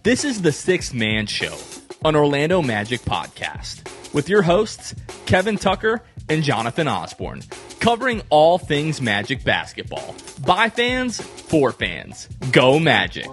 This is the Sixth Man Show, an Orlando Magic podcast, with your hosts, Kevin Tucker and Jonathan Osborne, covering all things Magic basketball. By fans, for fans. Go Magic!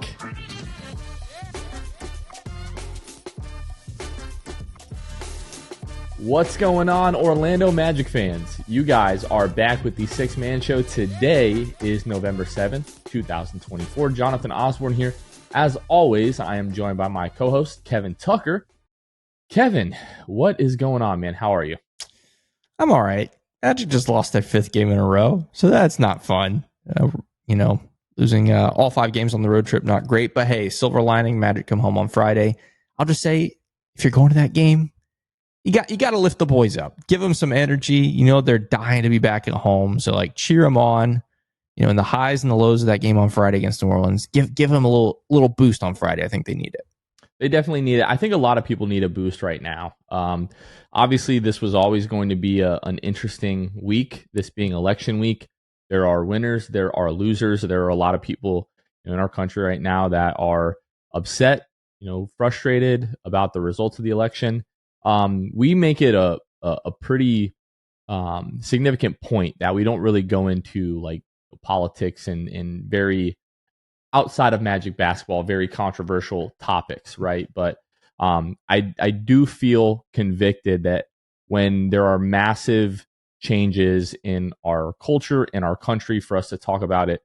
What's going on, Orlando Magic fans? You guys are back with the Sixth Man Show. Today is November 7th, 2024. Jonathan Osborne here. As always, I am joined by my co-host, Kevin Tucker. Kevin, what is going on, man? How are you? I'm all right. Magic just lost their fifth game in a row, so that's not fun. Losing all 5 games on the road trip, not great. But hey, silver lining, Magic come home on Friday. I'll just say, if you're going to that game, you got to lift the boys up. Give them some energy. You know they're dying to be back at home, so cheer them on. In the highs and the lows of that game on Friday against New Orleans, give them a little boost on Friday. I think they need it. They definitely need it. I think a lot of people need a boost right now. Obviously, this was always going to be an interesting week, this being election week. There are winners, there are losers. There are a lot of people in our country right now that are upset, frustrated about the results of the election. We make it a pretty significant point that we don't really go into politics and very outside of Magic basketball, very controversial topics, right? But I do feel convicted that when there are massive changes in our culture, in our country, for us to talk about it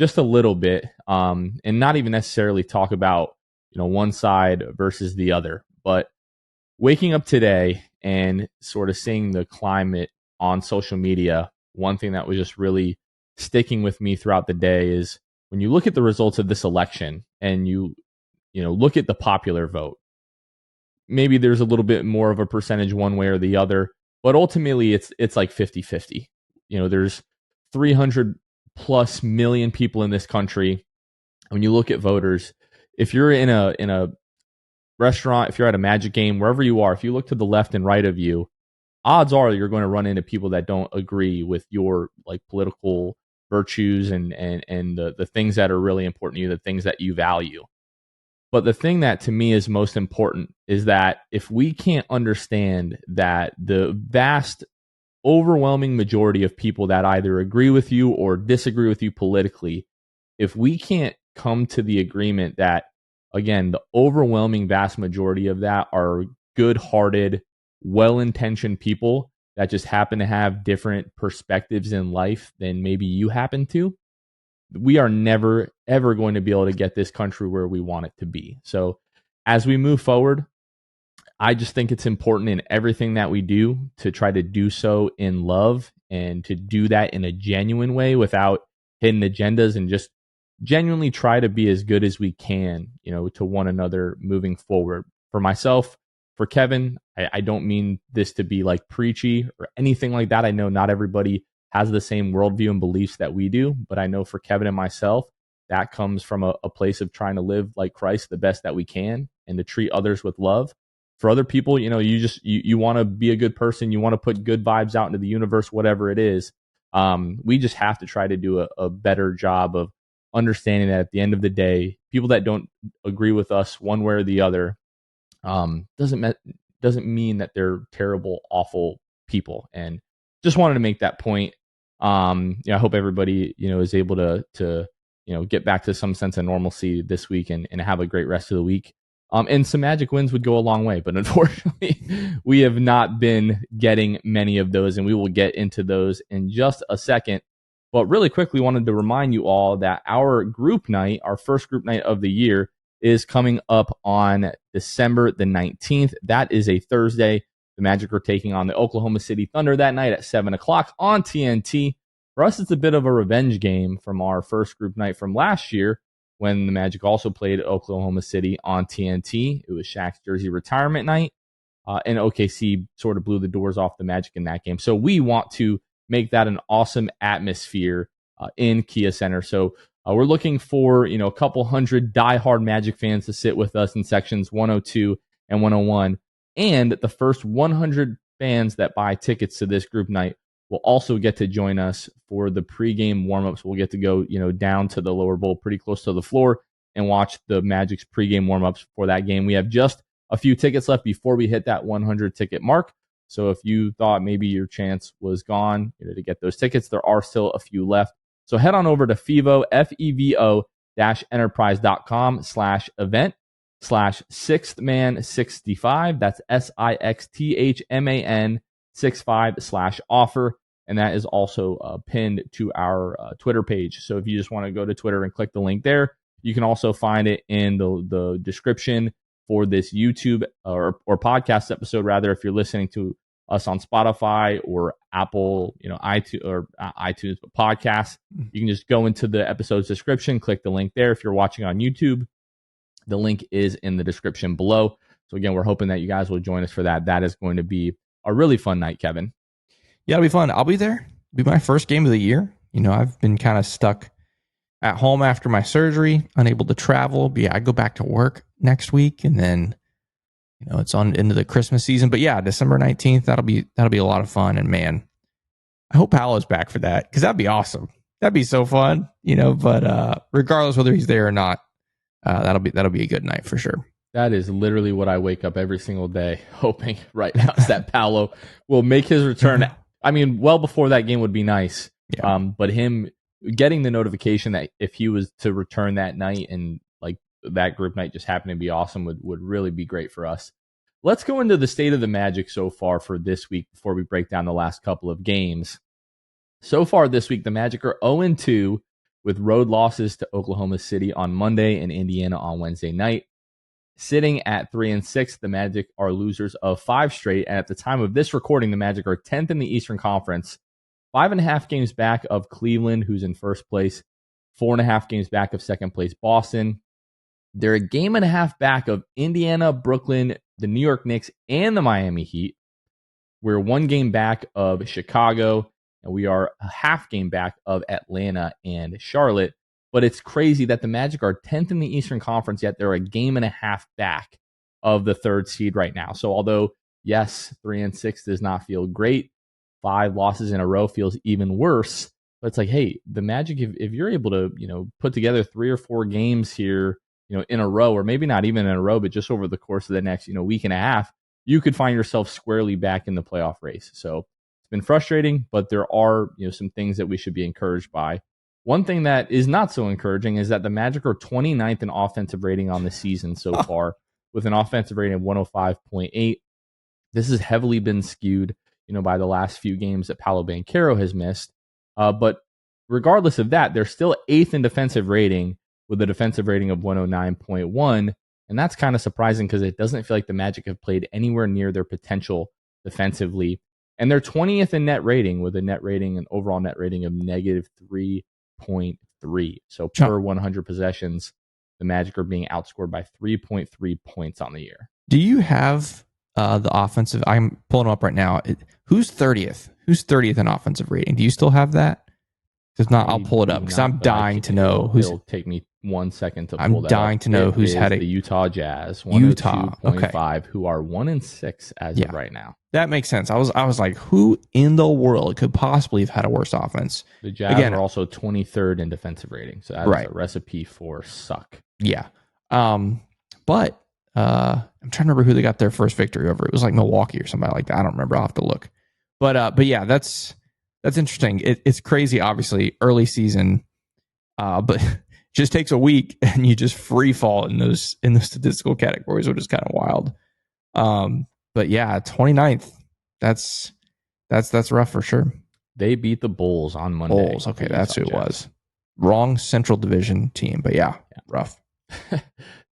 just a little bit, and not even necessarily talk about one side versus the other, but waking up today and sort of seeing the climate on social media, one thing that was just really sticking with me throughout the day is when you look at the results of this election and you look at the popular vote, maybe there's a little bit more of a percentage one way or the other, but ultimately it's like 50-50. There's 300 plus million people in this country. When you look at voters, if you're in a restaurant, if you're at a Magic game, wherever you are, if you look to the left and right of you, odds are you're going to run into people that don't agree with your political virtues and the things that are really important to you, the things that you value. But the thing that to me is most important is that if we can't understand that the vast, overwhelming majority of people that either agree with you or disagree with you politically, if we can't come to the agreement that, again, the overwhelming vast majority of that are good-hearted, well-intentioned people that just happen to have different perspectives in life than maybe you happen to, we are never, ever going to be able to get this country where we want it to be. So as we move forward, I just think it's important in everything that we do to try to do so in love and to do that in a genuine way without hidden agendas, and just genuinely try to be as good as we can, to one another moving forward. For myself, for Kevin, I don't mean this to be preachy or anything like that. I know not everybody has the same worldview and beliefs that we do, but I know for Kevin and myself, that comes from a place of trying to live like Christ the best that we can and to treat others with love. For other people, you want to be a good person, you want to put good vibes out into the universe, whatever it is. We just have to try to do a better job of understanding that at the end of the day, people that don't agree with us one way or the other, doesn't mean that they're terrible, awful people. And just wanted to make that point. I hope everybody, is able to get back to some sense of normalcy this week and have a great rest of the week. And some Magic wins would go a long way, but unfortunately, we have not been getting many of those, and we will get into those in just a second. But really quickly, wanted to remind you all that our group night, our first group night of the year, is coming up on December the 19th. That is a Thursday. The Magic are taking on the Oklahoma City Thunder that night at 7 o'clock on TNT. For us, it's a bit of a revenge game from our first group night from last year when the Magic also played Oklahoma City on TNT. It was Shaq's jersey retirement night, and OKC sort of blew the doors off the Magic in that game. So we want to make that an awesome atmosphere in Kia Center. So we're looking for, a couple hundred diehard Magic fans to sit with us in sections 102 and 101. And the first 100 fans that buy tickets to this group night will also get to join us for the pregame warmups. We'll get to go, down to the lower bowl, pretty close to the floor, and watch the Magic's pregame warmups for that game. We have just a few tickets left before we hit that 100 ticket mark. So if you thought maybe your chance was gone to get those tickets, there are still a few left. So head on over to FEVO, FEVO-enterprise.com/event/sixthman65. That's SIXTHMAN 65/offer. And that is also pinned to our Twitter page. So if you just want to go to Twitter and click the link there, you can also find it in the description for this YouTube or podcast episode, rather, if you're listening to us on Spotify or Apple, iTunes, but podcasts. You can just go into the episode's description, click the link there. If you're watching on YouTube, the link is in the description below. So again, we're hoping that you guys will join us for that. That is going to be a really fun night, Kevin. Yeah, it'll be fun. I'll be there. It'll be my first game of the year. I've been kind of stuck at home after my surgery, unable to travel. But yeah, I go back to work next week, and then it's on into the Christmas season. But yeah, December 19th, that'll be a lot of fun. And man, I hope Paolo's back for that, because that'd be awesome. That'd be so fun, But regardless whether he's there or not, that'll be a good night for sure. That is literally what I wake up every single day hoping right now is that Paolo will make his return. I mean, well before that game would be nice. Yeah. But him getting the notification that if he was to return that night and like that group night just happened to be awesome would really be great for us. Let's go into the state of the Magic so far for this week before we break down the last couple of games. So far this week, the Magic are 0-2 with road losses to Oklahoma City on Monday and Indiana on Wednesday night. Sitting at 3-6, the Magic are losers of 5 straight. And at the time of this recording, the Magic are 10th in the Eastern Conference, 5.5 games back of Cleveland, who's in first place, 4.5 games back of second place Boston. They're a game and a half back of Indiana, Brooklyn, the New York Knicks, and the Miami Heat. We're 1 game back of Chicago, and we are a half game back of Atlanta and Charlotte. But it's crazy that the Magic are 10th in the Eastern Conference, yet they're a game and a half back of the 3rd seed right now. So although, yes, 3-6 does not feel great, 5 losses in a row feels even worse. But it's like, hey, the Magic, if you're able to, put together 3 or 4 games here, in a row, or maybe not even in a row, but just over the course of the next, week and a half, you could find yourself squarely back in the playoff race. So it's been frustrating, but there are, some things that we should be encouraged by. One thing that is not so encouraging is that the Magic are 29th in offensive rating on the season so far, with an offensive rating of 105.8. This has heavily been skewed, by the last few games that Paolo Banchero has missed. But regardless of that, they're still 8th in defensive rating with a defensive rating of 109.1. And that's kind of surprising because it doesn't feel like the Magic have played anywhere near their potential defensively. And they're 20th in net rating with an overall net rating of negative 3.3. So per 100 possessions, the Magic are being outscored by 3.3 points on the year. Do you have the offensive? I'm pulling them up right now. Who's 30th? Who's 30th in offensive rating? Do you still have that? If not, I'll pull it up because I'm dying to know who's. It'll take me 1 second to pull I'm that dying up. to know who's had the Utah Jazz, 102.5, who are 1-6 as of right now. That makes sense. I was like, who in the world could possibly have had a worse offense? The Jazz are also 23rd in defensive rating, so that is a recipe for suck. Yeah. But I'm trying to remember who they got their first victory over. It was like Milwaukee or somebody like that. I don't remember. I'll have to look. But yeah, that's interesting. It's crazy, obviously, early season, but just takes a week and you just free fall in those statistical categories, which is kind of wild. But yeah, 29th. That's rough for sure. They beat the Bulls on Monday. Bulls, okay, that's who it was. Wrong Central Division team, but yeah. Rough.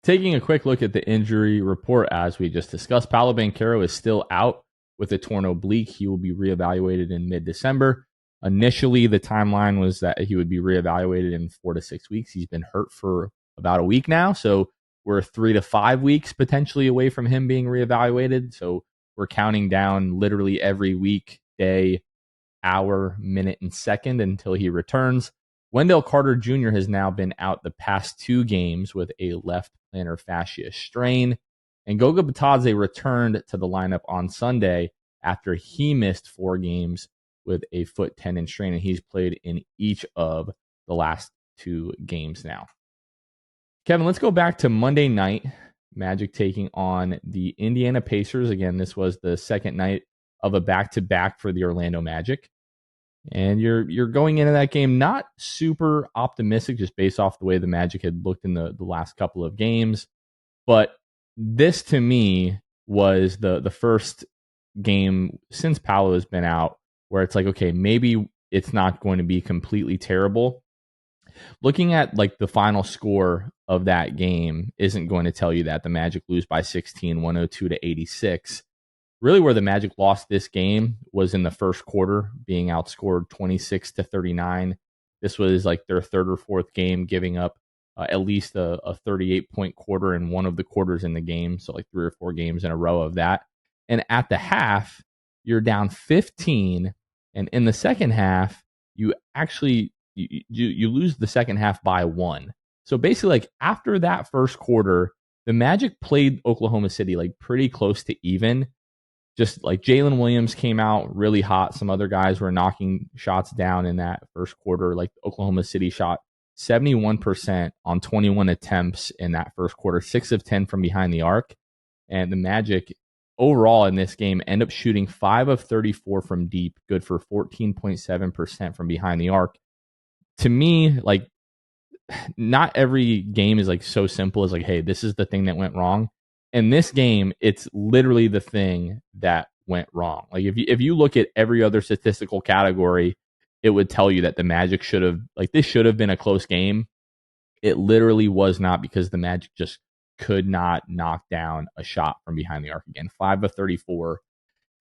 Taking a quick look at the injury report, as we just discussed, Paolo Banchero is still out with a torn oblique. He will be reevaluated in mid-December. Initially, the timeline was that he would be reevaluated in 4 to 6 weeks. He's been hurt for about a week now, so we're 3 to 5 weeks potentially away from him being reevaluated. So we're counting down literally every week, day, hour, minute, and second until he returns. Wendell Carter Jr. has now been out the past 2 games with a left plantar fascia strain. And Goga Bitadze returned to the lineup on Sunday after he missed 4 games with a foot tendon strain, and he's played in each of the last 2 games now. Kevin, let's go back to Monday night. Magic taking on the Indiana Pacers. Again, this was the second night of a back-to-back for the Orlando Magic. And you're going into that game not super optimistic just based off the way the Magic had looked in the last couple of games. But this, to me, was the first game since Paolo has been out where it's like, okay, maybe it's not going to be completely terrible. Looking at like the final score of that game isn't going to tell you that. The Magic lose by 16, 102-86. Really where the Magic lost this game was in the first quarter, being outscored 26-39. This was like their third or fourth game, giving up at least a 38-point quarter in one of the quarters in the game. So like 3 or 4 games in a row of that. And at the half, you're down 15. And in the second half, you actually you lose the second half by 1. So basically, like after that first quarter, the Magic played Oklahoma City like pretty close to even. Just like Jalen Williams came out really hot. Some other guys were knocking shots down in that first quarter. Like Oklahoma City shot 71% on 21 attempts in that first quarter, 6 of 10 from behind the arc. And the Magic overall in this game end up shooting 5 of 34 from deep, good for 14.7% from behind the arc. To me, like not every game is like so simple as like, hey, this is the thing that went wrong. In this game, it's literally the thing that went wrong. Like if you look at every other statistical category, it would tell you that the Magic this should have been a close game. It literally was not, because the Magic just could not knock down a shot from behind the arc again. 5 of 34.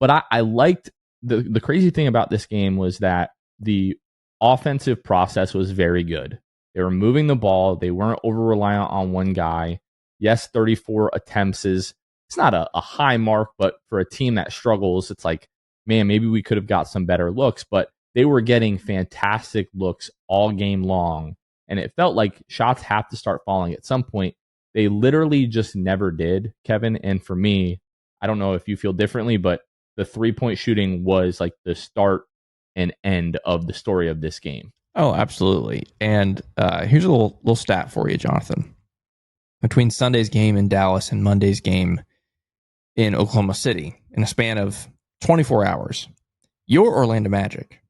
But I liked the crazy thing about this game was that the offensive process was very good. They were moving the ball. They weren't over reliant on one guy. Yes, 34 attempts it's not a high mark, but for a team that struggles, it's like, man, maybe we could have got some better looks. But they were getting fantastic looks all game long. And it felt like shots have to start falling at some point. They literally just never did, Kevin. And for me, I don't know if you feel differently, but the 3-point shooting was like the start and end of the story of this game. Oh, absolutely. And here's a little stat for you, Jonathan. Between Sunday's game in Dallas and Monday's game in Oklahoma City, in a span of 24 hours, your Orlando Magic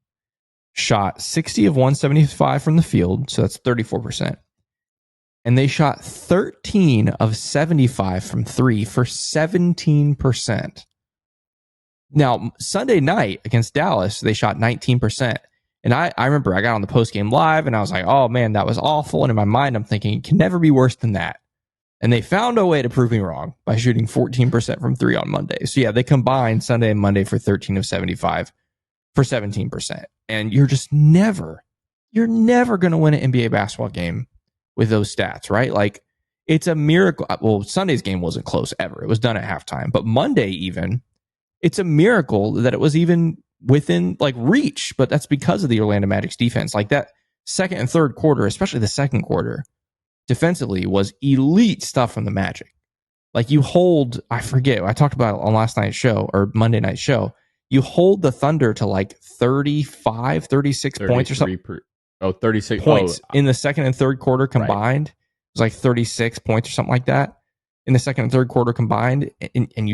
shot 60 of 175 from the field, so that's 34%. And they shot 13 of 75 from 3 for 17%. Now, Sunday night against Dallas, they shot 19%. And I remember I got on the postgame live and I was like, oh man, that was awful. And in my mind, I'm thinking it can never be worse than that. And they found a way to prove me wrong by shooting 14% from 3 on Monday. So yeah, they combined Sunday and Monday for 13 of 75 for 17%. And you're never going to win an NBA basketball game with those stats, right? Like, it's a miracle. Well, Sunday's game wasn't close ever. It was done at halftime. But Monday even, it's a miracle that it was even within like reach. But that's because of the Orlando Magic's defense. Like that second and third quarter, especially the second quarter, defensively was elite stuff from the Magic. Like you hold, I forget, I talked about it on last night's show or Monday night's show. You hold the Thunder to like 35, 36 points or something. 36 points in the second and third quarter combined. Right. It was like 36 points or something like that in the second and third quarter combined. And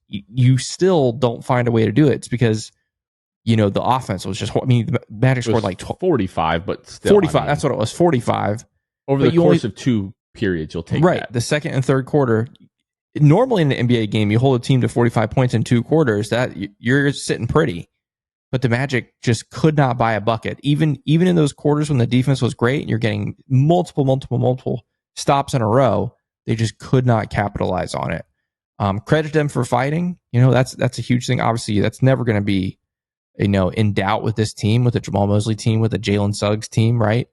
you still don't find a way to do it. It's because, you know, the offense was just, I mean, the Magic scored like 45, but still. 45, I mean, that's what it was, 45. Over the course of 2 periods, you'll take right, that. The second and third quarter. Normally in an NBA game, you hold a team to 45 points in 2 quarters. That you're sitting pretty. But the Magic just could not buy a bucket. Even in those quarters when the defense was great and you're getting multiple stops in a row, they just could not capitalize on it. Credit them for fighting. You know, that's a huge thing. Obviously, that's never going to be, you know, in doubt with this team, with the Jamal Mosley team, with the Jalen Suggs team, right?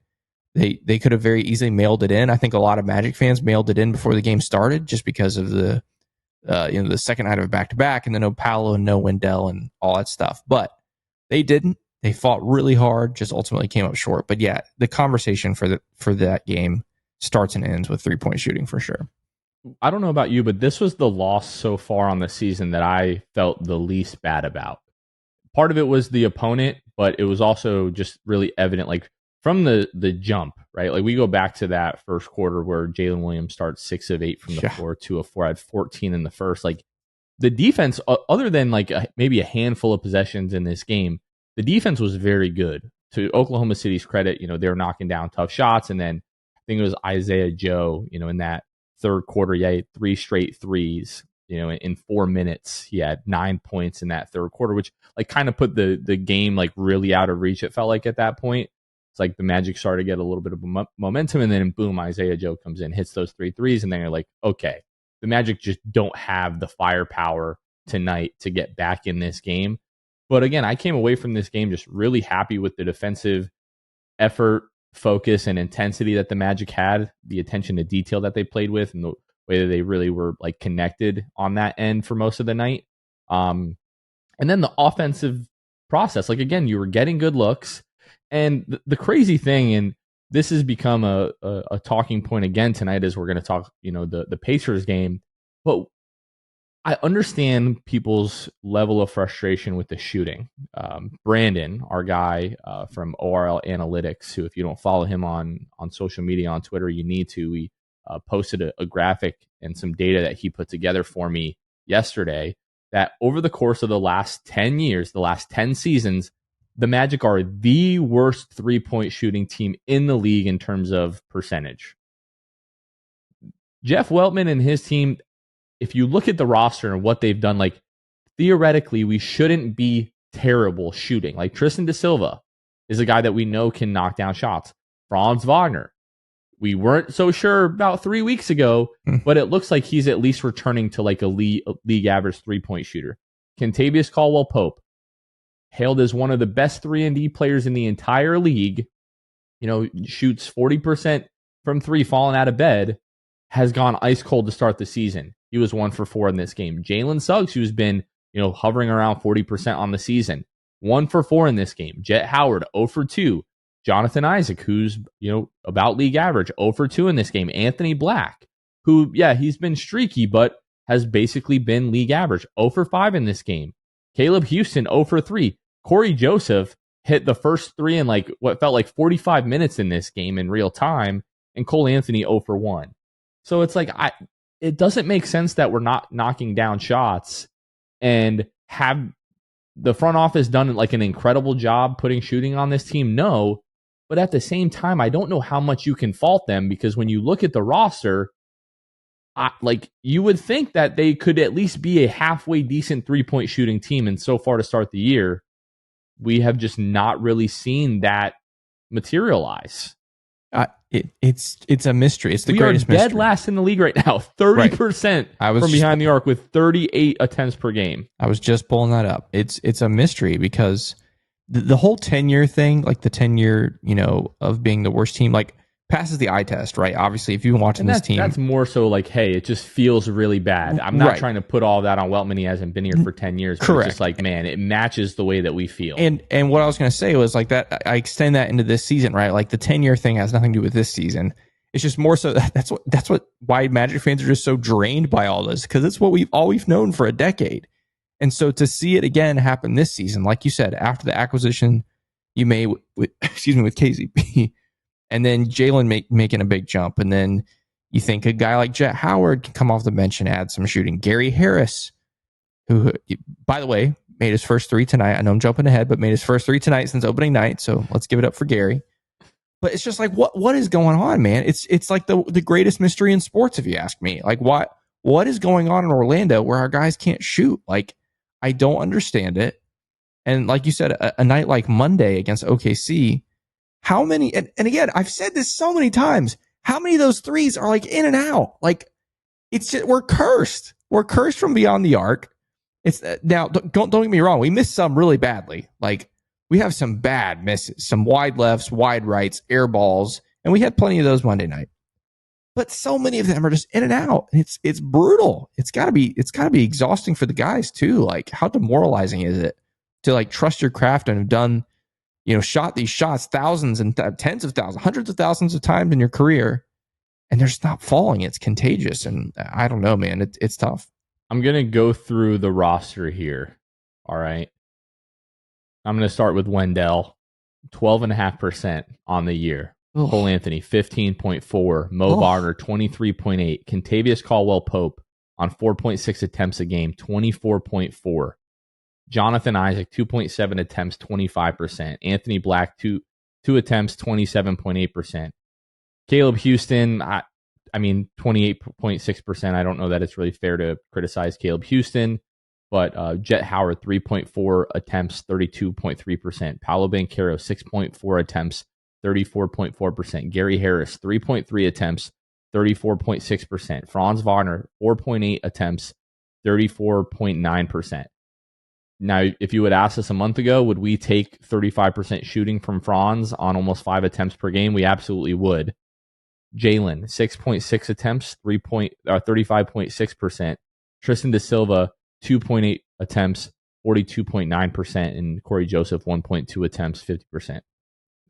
They could have very easily mailed it in. I think a lot of Magic fans mailed it in before the game started just because of the the second night of a back-to-back and then no Paolo and no Wendell and all that stuff. But they didn't. They fought really hard, just ultimately came up short. But yeah, the conversation for that game starts and ends with 3-point shooting for sure. I don't know about you, but this was the loss so far on the season that I felt the least bad about. Part of it was the opponent, but it was also just really evident. Like from the jump, right? Like we go back to that first quarter where Jalen Williams starts 6 of 8 from the floor, 2 of 4, had 14 in the first. Like the defense, other than like maybe a handful of possessions in this game, the defense was very good. To Oklahoma City's credit, they were knocking down tough shots. And then I think it was Isaiah Joe, in that third quarter, he had 3 straight threes. In 4 minutes, he had 9 points in that third quarter, which like kind of put the game like really out of reach. It felt like at that point, it's like the Magic started to get a little bit of momentum, and then boom, Isaiah Joe comes in, hits those 3 threes, and then you're like, okay, the Magic just don't have the firepower tonight to get back in this game. But again, I came away from this game just really happy with the defensive effort, focus, and intensity that the Magic had, the attention to detail that they played with, and the way that they really were like connected on that end for most of the night. And then the offensive process, like again, you were getting good looks. And the crazy thing, and this has become a talking point again tonight as we're going to talk, the Pacers game. But I understand people's level of frustration with the shooting. Brandon, our guy from ORL Analytics, who if you don't follow him on social media, on Twitter, you need to. We posted a graphic and some data that he put together for me yesterday that over the course of the last 10 years, the last 10 seasons, the Magic are the worst three-point shooting team in the league in terms of percentage. Jeff Weltman and his team, if you look at the roster and what they've done, like theoretically, we shouldn't be terrible shooting. Like Tristan Da Silva is a guy that we know can knock down shots. Franz Wagner, we weren't so sure about 3 weeks ago, but it looks like he's at least returning to like a league average 3-point shooter. Kentavious Caldwell-Pope, hailed as one of the best 3-and-D players in the entire league, shoots 40% from 3 falling out of bed, has gone ice cold to start the season. He was 1 for 4 in this game. Jalen Suggs, who's been, hovering around 40% on the season, 1 for 4 in this game. Jet Howard, 0 for 2. Jonathan Isaac, who's, about league average, 0 for 2 in this game. Anthony Black, who, he's been streaky, but has basically been league average, 0 for 5 in this game. Caleb Houston, 0 for 3. Corey Joseph hit the first 3 in like what felt like 45 minutes in this game in real time, and Cole Anthony 0 for 1. So it's like, it doesn't make sense that we're not knocking down shots and have the front office done like an incredible job putting shooting on this team. No, but at the same time, I don't know how much you can fault them, because when you look at the roster, you would think that they could at least be a halfway decent 3-point shooting team. And so far to start the year, we have just not really seen that materialize. It's a mystery. It's the we greatest are dead mystery. Last in the league right now, 30% from behind the arc with 38 attempts per game. I was just pulling that up. It's a mystery because the whole 10-year thing, like the 10-year, of being the worst team, like passes the eye test, right? Obviously, if you've been watching this team, that's more so like, hey, it just feels really bad. I'm not trying to put all that on Weltman. He hasn't been here for 10 years. But correct. It's just like, man, it matches the way that we feel. And what I was going to say was like that. I extend that into this season, right? Like the 10-year thing has nothing to do with this season. It's just more so that's why Magic fans are just so drained by all this, because it's what we've known for a decade. And so to see it again happen this season, like you said, after the acquisition you made with KCP, and then Jalen making a big jump, and then you think a guy like Jet Howard can come off the bench and add some shooting. Gary Harris, who, by the way, made his first 3 tonight. I know I'm jumping ahead, but made his first 3 tonight since opening night. So let's give it up for Gary. But it's just like, what is going on, man? It's like the greatest mystery in sports, if you ask me. Like, what is going on in Orlando where our guys can't shoot? Like, I don't understand it. And like you said, a night like Monday against OKC, how many, and again, I've said this so many times, how many of those threes are like in and out? Like, it's just, we're cursed. We're cursed from beyond the arc. It's now, don't get me wrong. We missed some really badly. Like, we have some bad misses, some wide lefts, wide rights, air balls, and we had plenty of those Monday night. But so many of them are just in and out. It's brutal. It's gotta be exhausting for the guys too. Like, how demoralizing is it to like trust your craft and have done, shot these shots thousands and tens of thousands, hundreds of thousands of times in your career, and they're just not falling. It's contagious, and I don't know, man. It's tough. I'm gonna go through the roster here. All right. I'm going to start with Wendell. 12.5% on the year. Ugh. Cole Anthony, 15.4. Mo Ugh. Wagner, 23.8. Kentavious Caldwell-Pope on 4.6 attempts a game, 24.4. Jonathan Isaac, 2.7 attempts, 25%. Anthony Black, two attempts, 27.8%. Caleb Houston, I mean, 28.6%. I don't know that it's really fair to criticize Caleb Houston, but Jet Howard, 3.4 attempts, 32.3%. Paolo Banchero, 6.4 attempts, 34.4%. Gary Harris, 3.3 attempts, 34.6%. Franz Wagner, 4.8 attempts, 34.9%. Now, if you would ask us a month ago, would we take 35% shooting from Franz on almost 5 attempts per game? We absolutely would. Jalen, 6.6 attempts, 35.6%. Tristan Da Silva, 2.8 attempts, 42.9%. And Corey Joseph, 1.2 attempts, 50%.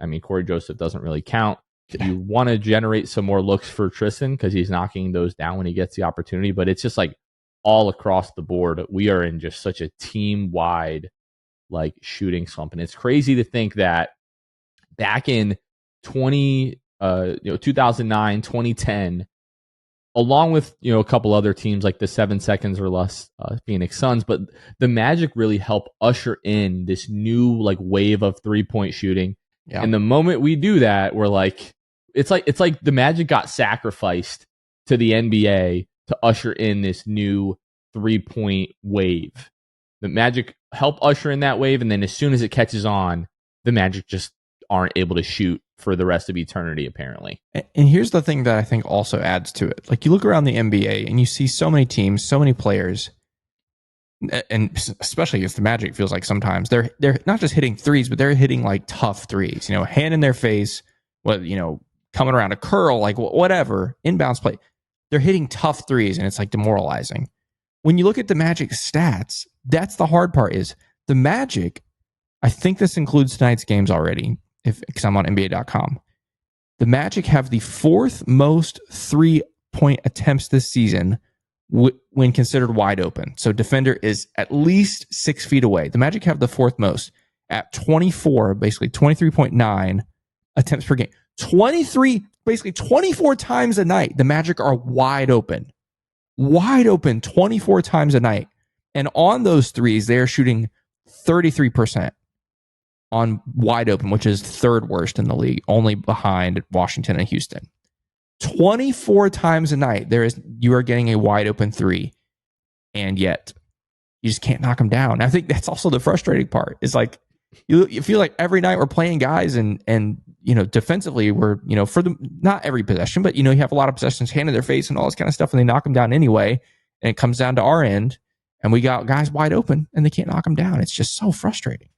I mean, Corey Joseph doesn't really count. You want to generate some more looks for Tristan because he's knocking those down when he gets the opportunity, but it's just like all across the board. We are in just such a team-wide like shooting slump. And it's crazy to think that back in 2009, 2010, along with a couple other teams like the 7 seconds or less Phoenix Suns, but the Magic really helped usher in this new like wave of 3-point shooting. Yeah. And the moment we do that, we're like, it's like the Magic got sacrificed to the NBA to usher in this new 3-point wave. The Magic help usher in that wave, and then as soon as it catches on, the Magic just aren't able to shoot for the rest of eternity, apparently. And here's the thing that I think also adds to it. Like, you look around the NBA and you see so many teams, so many players, and especially against the Magic, feels like sometimes they're not just hitting threes, but they're hitting like tough threes, hand in their face, coming around a curl, like whatever, inbounds play. They're hitting tough threes, and it's like demoralizing. When you look at the Magic stats, that's the hard part. Is the Magic, I think this includes tonight's games already, because I'm on NBA.com. The Magic have the 4th most 3-point attempts this season when considered wide open. So defender is at least 6 feet away. The Magic have the 4th most at 24, basically 23.9 attempts per game. 24 times a night, the Magic are wide open 24 times a night. And on those threes, they are shooting 33% on wide open, which is 3rd worst in the league, only behind Washington and Houston. 24 times a night, you are getting a wide open 3, and yet you just can't knock them down. I think that's also the frustrating part. Is like you feel like every night we're playing guys, and defensively we're for the not every possession, but you have a lot of possessions hand in their face and all this kind of stuff, and they knock them down anyway. And it comes down to our end, and we got guys wide open, and they can't knock them down. It's just so frustrating.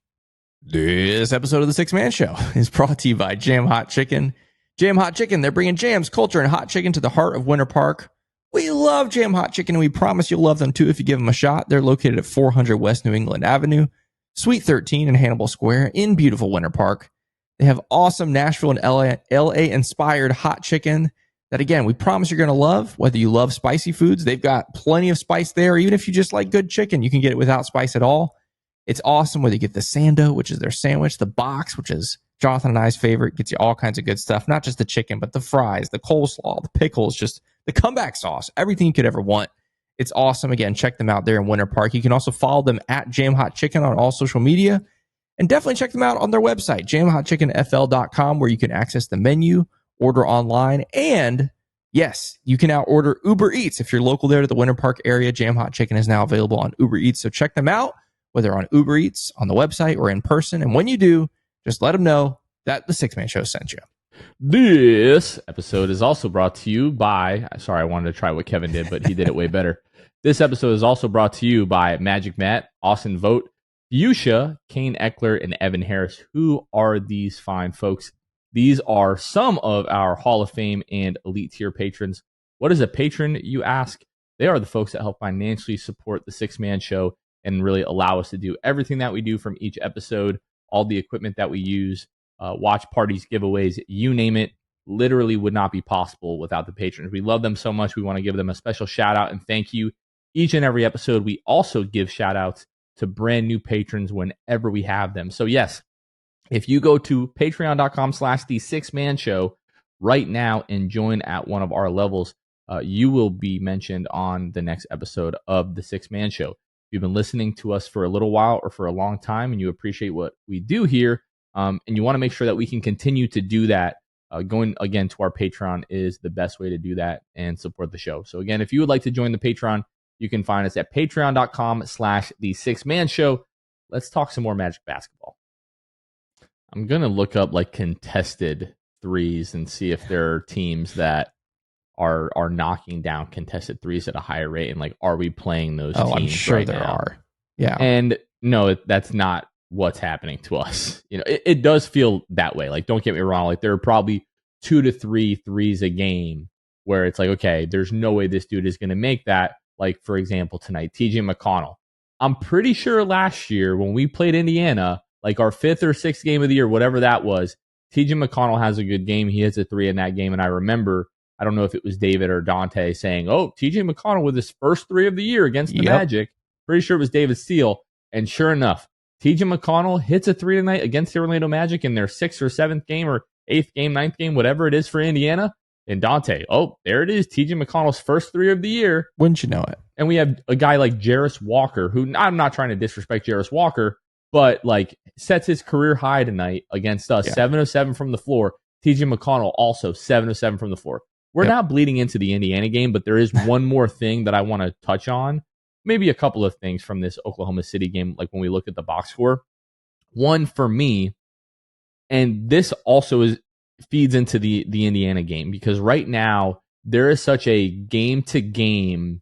This episode of the Six Man Show is brought to you by Jam Hot Chicken. Jam Hot Chicken, they're bringing jams, culture, and hot chicken to the heart of Winter Park. We love Jam Hot Chicken, and we promise you'll love them too if you give them a shot. They're located at 400 West New England Avenue, Suite 13 in Hannibal Square in beautiful Winter Park. They have awesome Nashville and LA-inspired hot chicken that, again, we promise you're going to love. Whether you love spicy foods, they've got plenty of spice there. Even if you just like good chicken, you can get it without spice at all. It's awesome whether you get the Sando, which is their sandwich, the box, which is Jonathan and I's favorite, gets you all kinds of good stuff. Not just the chicken, but the fries, the coleslaw, the pickles, just the comeback sauce, everything you could ever want. It's awesome. Again, check them out there in Winter Park. You can also follow them at Jam Hot Chicken on all social media. And definitely check them out on their website, jamhotchickenfl.com, where you can access the menu, order online, and yes, you can now order Uber Eats. If you're local there to the Winter Park area, Jam Hot Chicken is now available on Uber Eats. So check them out, whether on Uber Eats, on the website, or in person. And when you do, just let them know that the Six Man Show sent you. This episode is also brought to you by, sorry, I wanted to try what Kevin did, but he did it way better. This episode is also brought to you by Magic Matt, Austin Vogt, Fuchsia, Kane Eckler, and Evan Harris. Who are these fine folks? These are some of our Hall of Fame and elite tier patrons. What is a patron, you ask? They are the folks that help financially support the Six Man Show and really allow us to do everything that we do from each episode, all the equipment that we use, watch parties, giveaways, you name it, literally would not be possible without the patrons. We love them so much. We want to give them a special shout out and thank you. Each and every episode, we also give shout outs to brand new patrons whenever we have them. So yes, If you go to patreon.com/the Six Man Show right now and join at one of our levels, you will be mentioned on the next episode of the Six Man Show. If you've been listening to us for a little while or for a long time and you appreciate what we do here, and you want to make sure that we can continue to do that, going again to our Patreon is the best way to do that and support the show. So again, if you would like to join the Patreon, you can find us at patreon.com/the Six Man Show. Let's talk some more Magic basketball. I'm going to look up like contested threes and see if there are teams that are knocking down contested threes at a higher rate, and like, are we playing those teams? I'm sure right there now? are. Yeah. And no, that's not what's happening to us. You know, it does feel that way. Like, don't get me wrong. Like, there are probably 2 to 3 threes a game where it's like, okay, there's no way this dude is going to make that. Like, for example, tonight, TJ McConnell. I'm pretty sure last year when we played Indiana, like our 5th or 6th game of the year, whatever that was, TJ McConnell has a good game. He hits a 3 in that game. And I remember, I don't know if it was David or Dante saying, oh, TJ McConnell with his first 3 of the year against the Magic. Pretty sure it was David Steele. And sure enough, TJ McConnell hits a 3 tonight against the Orlando Magic in their 6th or 7th game or 8th game, 9th game, whatever it is for Indiana. And Dante, oh, there it is. TJ McConnell's first 3 of the year. Wouldn't you know it? And we have a guy like Jarris Walker, who, I'm not trying to disrespect Jarris Walker, but like sets his career high tonight against us. 7 of 7 from the floor. TJ McConnell also 7 of 7 from the floor. We're now bleeding into the Indiana game, but there is one more thing that I want to touch on. Maybe a couple of things from this Oklahoma City game, like when we look at the box score. One for me, and this also feeds into the Indiana game, because right now there is such a game-to-game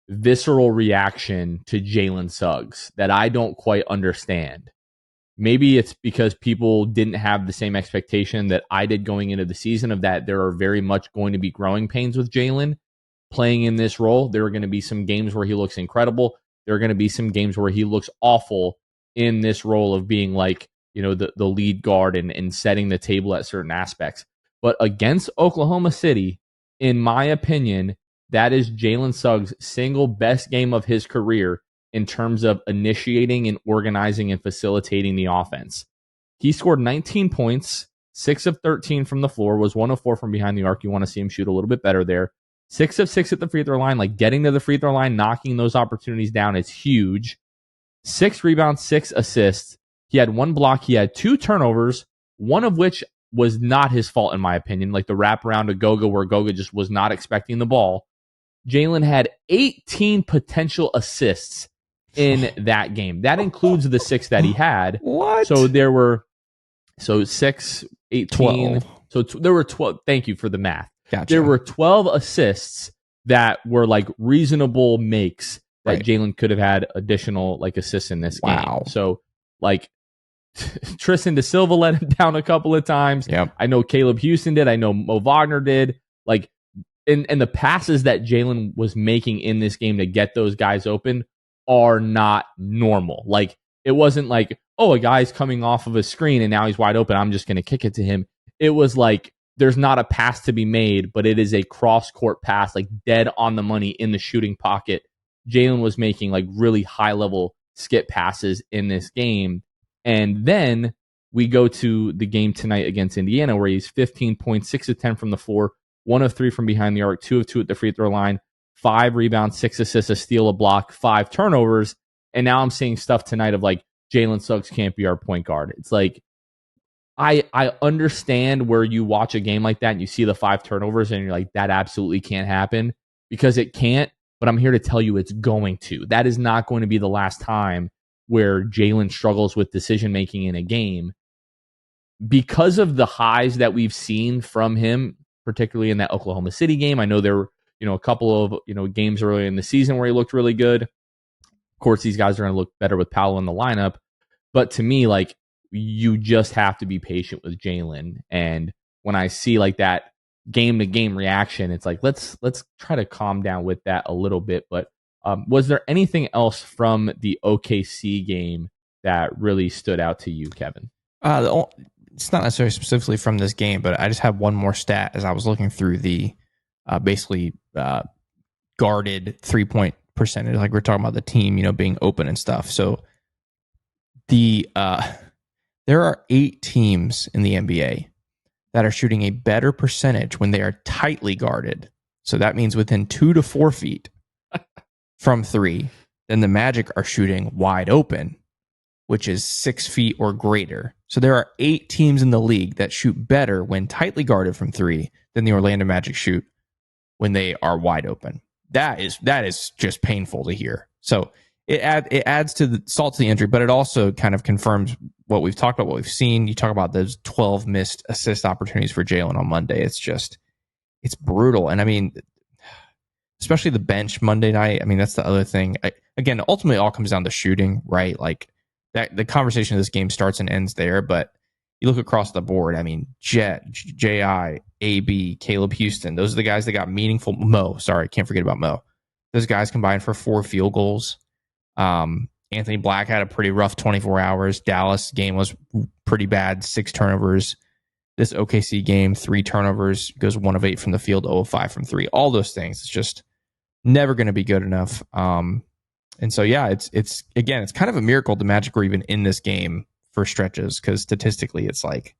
visceral reaction to Jalen Suggs that I don't quite understand. Maybe it's because people didn't have the same expectation that I did going into the season of that there are very much going to be growing pains with Jalen playing in this role. There are going to be some games where he looks incredible. There are going to be some games where he looks awful in this role of being like, you know, the lead guard and setting the table at certain aspects. But against Oklahoma City, in my opinion, that is Jalen Suggs' single best game of his career in terms of initiating and organizing and facilitating the offense. He scored 19 points, 6 of 13 from the floor, was 1 of 4 from behind the arc. You want to see him shoot a little bit better there. 6 of 6 at the free throw line, like getting to the free throw line, knocking those opportunities down is huge. 6 rebounds, 6 assists. He had 1 block. He had 2 turnovers, one of which was not his fault, in my opinion, like the wraparound to Goga where Goga just was not expecting the ball. Jalen had 18 potential assists in that game. That includes the 6 that he had. What? So there were 6, 18. 12. So there were 12. Thank you for the math. Gotcha. There were 12 assists that were like reasonable makes that Jalen could have had additional like assists in this game. So like Tristan Da Silva let him down a couple of times. Yep. I know Caleb Houston did. I know Mo Wagner did. Like, and the passes that Jalen was making in this game to get those guys open are not normal. Like, it wasn't like, oh, a guy's coming off of a screen and now he's wide open, I'm just going to kick it to him. It was like, there's not a pass to be made, but it is a cross-court pass, like dead on the money in the shooting pocket. Jalen was making like really high-level skip passes in this game. And then we go to the game tonight against Indiana, where he's 15 points, 6 of 10 from the floor, 1 of 3 from behind the arc, 2 of 2 at the free throw line, 5 rebounds, 6 assists, a steal, a block, 5 turnovers. And now I'm seeing stuff tonight of like, Jalen Suggs can't be our point guard. It's like, I understand where you watch a game like that and you see the 5 turnovers and you're like, that absolutely can't happen, because it can't. But I'm here to tell you it's going to. That is not going to be the last time where Jalen struggles with decision-making in a game, because of the highs that we've seen from him, particularly in that Oklahoma City game. I know there were, a couple of, games earlier in the season where he looked really good. Of course, these guys are going to look better with Paolo in the lineup. But to me, like, you just have to be patient with Jalen. And when I see like that game-to-game reaction, it's like, let's try to calm down with that a little bit. But was there anything else from the OKC game that really stood out to you, Kevin? It's not necessarily specifically from this game, but I just have one more stat as I was looking through the basically guarded 3-point percentage. Like we're talking about the team, being open and stuff. So the There are 8 teams in the NBA that are shooting a better percentage when they are tightly guarded. So that means within 2 to 4 feet from 3 than the Magic are shooting wide open, which is 6 feet or greater. So there are 8 teams in the league that shoot better when tightly guarded from 3 than the Orlando Magic shoot when they are wide open. That is just painful to hear. So it adds to the salt to the injury, but it also kind of confirms what we've talked about, what we've seen. You talk about those 12 missed assist opportunities for Jalen on Monday. It's brutal. And I mean, especially the bench Monday night. I mean, that's the other thing. Again, ultimately, it all comes down to shooting, right? Like that, the conversation of this game starts and ends there. But you look across the board. I mean, Jet, Ji, AB, Caleb Houston. Those are the guys that got meaningful. Mo, sorry, can't forget about Mo. Those guys combined for 4 field goals. Anthony Black had a pretty rough 24 hours. Dallas game was pretty bad, 6 turnovers. This OKC game, 3 turnovers, goes 1 of 8 from the field, 0 of 5 from 3. All those things. It's just never going to be good enough. And so, yeah, it's again, it's kind of a miracle the Magic were even in this game for stretches, because statistically it's like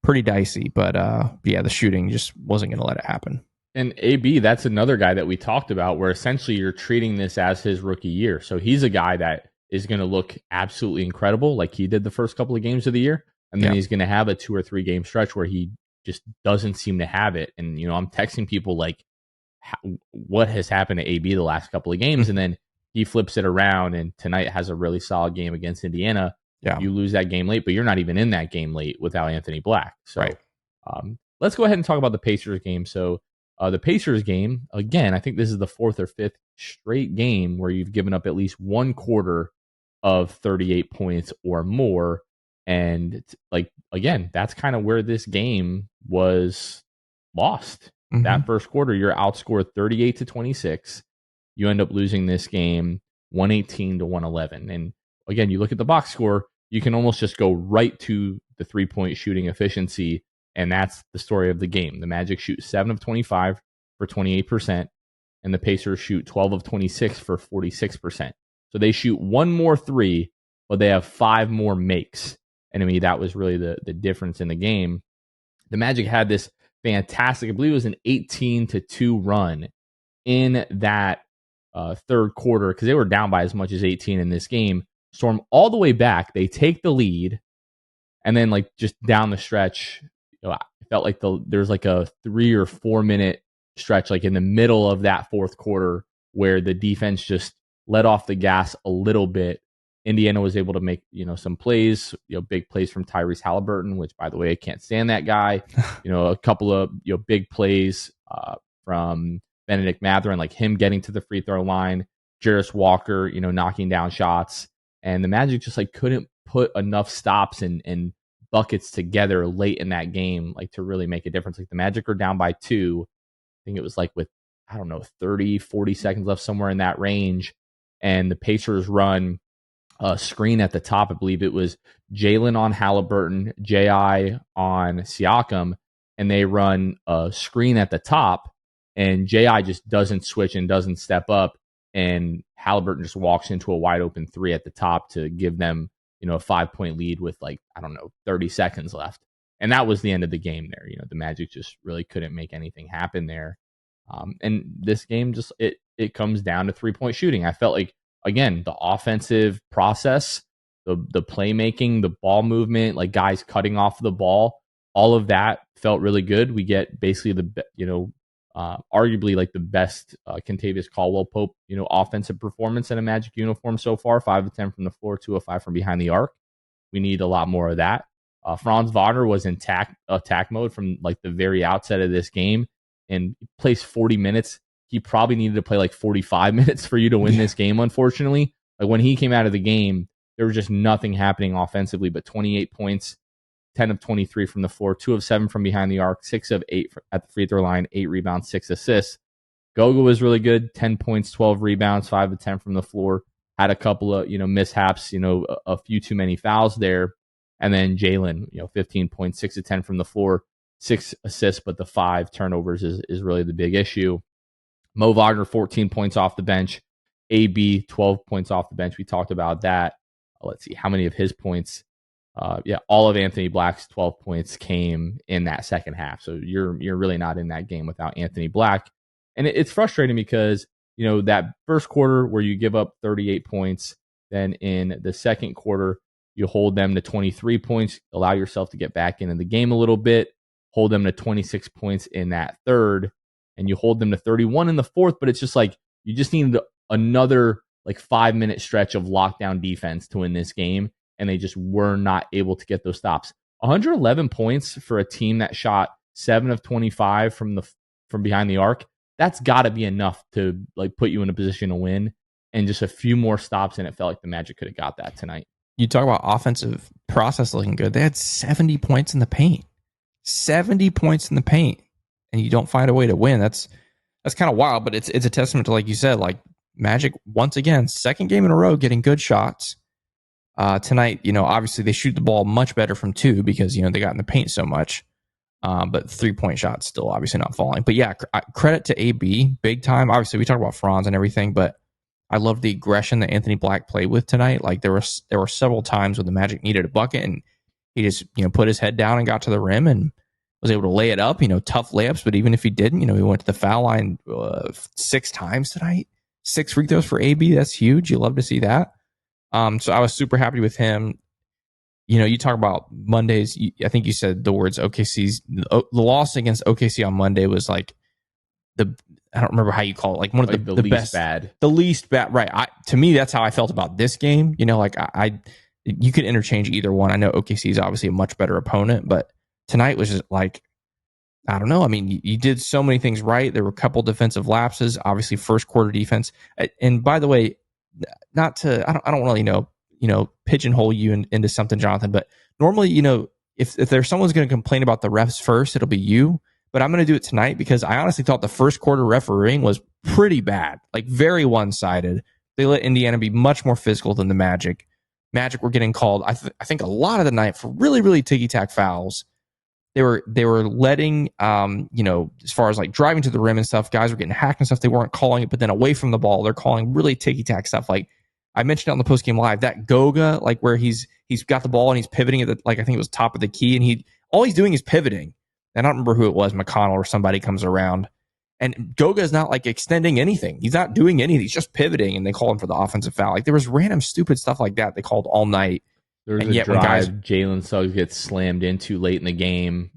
pretty dicey. But yeah, the shooting just wasn't going to let it happen. And AB, that's another guy that we talked about, where essentially you're treating this as his rookie year. So he's a guy that is going to look absolutely incredible, like he did the first couple of games of the year. And then he's going to have a 2 or 3 game stretch where he just doesn't seem to have it. And, you know, I'm texting people like, what has happened to AB the last couple of games? And then he flips it around, and tonight has a really solid game against Indiana. Yeah. You lose that game late, but you're not even in that game late without Anthony Black. So right. Let's go ahead and talk about the Pacers game. So the Pacers game, again, I think this is the 4th or 5th straight game where you've given up at least 1 quarter of 38 points or more. And like, again, that's kind of where this game was lost. Mm-hmm. That first quarter, you're outscored 38-26. You end up losing this game 118-111. And again, you look at the box score, you can almost just go right to the 3-point shooting efficiency. And that's the story of the game. The Magic shoot 7 of 25 for 28%, and the Pacers shoot 12 of 26 for 46%. So they shoot 1 more 3, but they have 5 more makes. And I mean, that was really the difference in the game. The Magic had this fantastic, I believe it was an 18-2 run in that third quarter, because they were down by as much as 18 in this game. Storm all the way back. They take the lead, and then like just down the stretch, you know, I felt like there's like a 3 or 4 minute stretch, like in the middle of that fourth quarter, where the defense just let off the gas a little bit. Indiana was able to make, you know, some plays, you know, big plays from Tyrese Halliburton, which, by the way, I can't stand that guy. You know, a couple of, you know, big plays from Benedict Mathurin, like him getting to the free throw line, Jarris Walker, you know, knocking down shots. And the Magic just like couldn't put enough stops and buckets together late in that game, like to really make a difference. Like the Magic are down by 2. I think it was like with, I don't know, 30, 40 seconds left, somewhere in that range. And the Pacers run a screen at the top. I believe it was Jalen on Halliburton, J.I. on Siakam, and they run a screen at the top, and J.I. just doesn't switch and doesn't step up, and Halliburton just walks into a wide open 3 at the top to give them, you know, a 5-point lead with like, I don't know, 30 seconds left. And that was the end of the game there. You know, the Magic just really couldn't make anything happen there. And this game just, it comes down to 3-point shooting. I felt like, again, the offensive process, the playmaking, the ball movement, like guys cutting off the ball, all of that felt really good. We get basically arguably like the best Kentavious Caldwell-Pope, you know, offensive performance in a Magic uniform so far. 5 of 10 from the floor, 2 of 5 from behind the arc. We need a lot more of that. Franz Wagner was in attack mode from like the very outset of this game, and plays 40 minutes. He probably needed to play like 45 minutes for you to win this game, unfortunately. Like when he came out of the game, there was just nothing happening offensively, but 28 points, 10 of 23 from the floor, 2 of 7 from behind the arc, 6 of 8 at the free throw line, 8 rebounds, 6 assists. Goga was really good, 10 points, 12 rebounds, 5 of 10 from the floor. Had a couple of, you know, mishaps, you know, a few too many fouls there. And then Jalen, you know, 15 points, 6 of 10 from the floor, 6 assists, but the 5 turnovers is really the big issue. Mo Wagner, 14 points off the bench. AB, 12 points off the bench. We talked about that. Let's see how many of his points all of Anthony Black's 12 points came in that second half. So you're really not in that game without Anthony Black. And it's frustrating because, that first quarter where you give up 38 points, then in the second quarter, you hold them to 23 points, allow yourself to get back into the game a little bit, hold them to 26 points in that third, and you hold them to 31 in the fourth. But it's just like, you just need another 5-minute stretch of lockdown defense to win this game. And they just were not able to get those stops. 111 points for a team that shot 7 of 25 from behind the arc. That's got to be enough to put you in a position to win. And just a few more stops, and it felt like the Magic could have got that tonight. You talk about offensive process looking good. They had 70 points in the paint. 70 points in the paint, and you don't find a way to win. That's kind of wild, but it's a testament to, like you said, Magic once again, second game in a row getting good shots. Tonight, obviously they shoot the ball much better from two because, they got in the paint so much. But 3-point shots still obviously not falling. But yeah, credit to AB, big time. Obviously, we talk about Franz and everything, but I love the aggression that Anthony Black played with tonight. There were several times when the Magic needed a bucket, and he just put his head down and got to the rim and was able to lay it up. Tough layups, but even if he didn't, he went to the foul line 6 times tonight. 6 free throws for AB. That's huge. You love to see that. So I was super happy with him. You talk about Mondays. I think you said the words OKC's. The loss against OKC on Monday was I don't remember how you call it. One of the least best, bad. The least bad, right? To me, that's how I felt about this game. You could interchange either one. I know OKC is obviously a much better opponent, but tonight was just I don't know. I mean, you did so many things right. There were a couple defensive lapses. Obviously, first quarter defense. And by the way, I don't really pigeonhole you into something, Jonathan. But normally, if there's someone's going to complain about the refs first, it'll be you. But I'm going to do it tonight because I honestly thought the first quarter refereeing was pretty bad, very one-sided. They let Indiana be much more physical than the Magic. Magic were getting called, I think, a lot of the night for really, really ticky-tack fouls. They were letting, as far as driving to the rim and stuff, guys were getting hacked and stuff. They weren't calling it, but then away from the ball, they're calling really ticky-tack stuff. I mentioned it on the postgame live, that Goga, where he's got the ball and he's pivoting at the, I think it was top of the key, and all he's doing is pivoting. And I don't remember who it was, McConnell or somebody comes around, and Goga is not extending anything. He's not doing anything. He's just pivoting, and they call him for the offensive foul. There was random stupid stuff like that they called all night. There was a drive Jalen Suggs gets slammed into late in the game,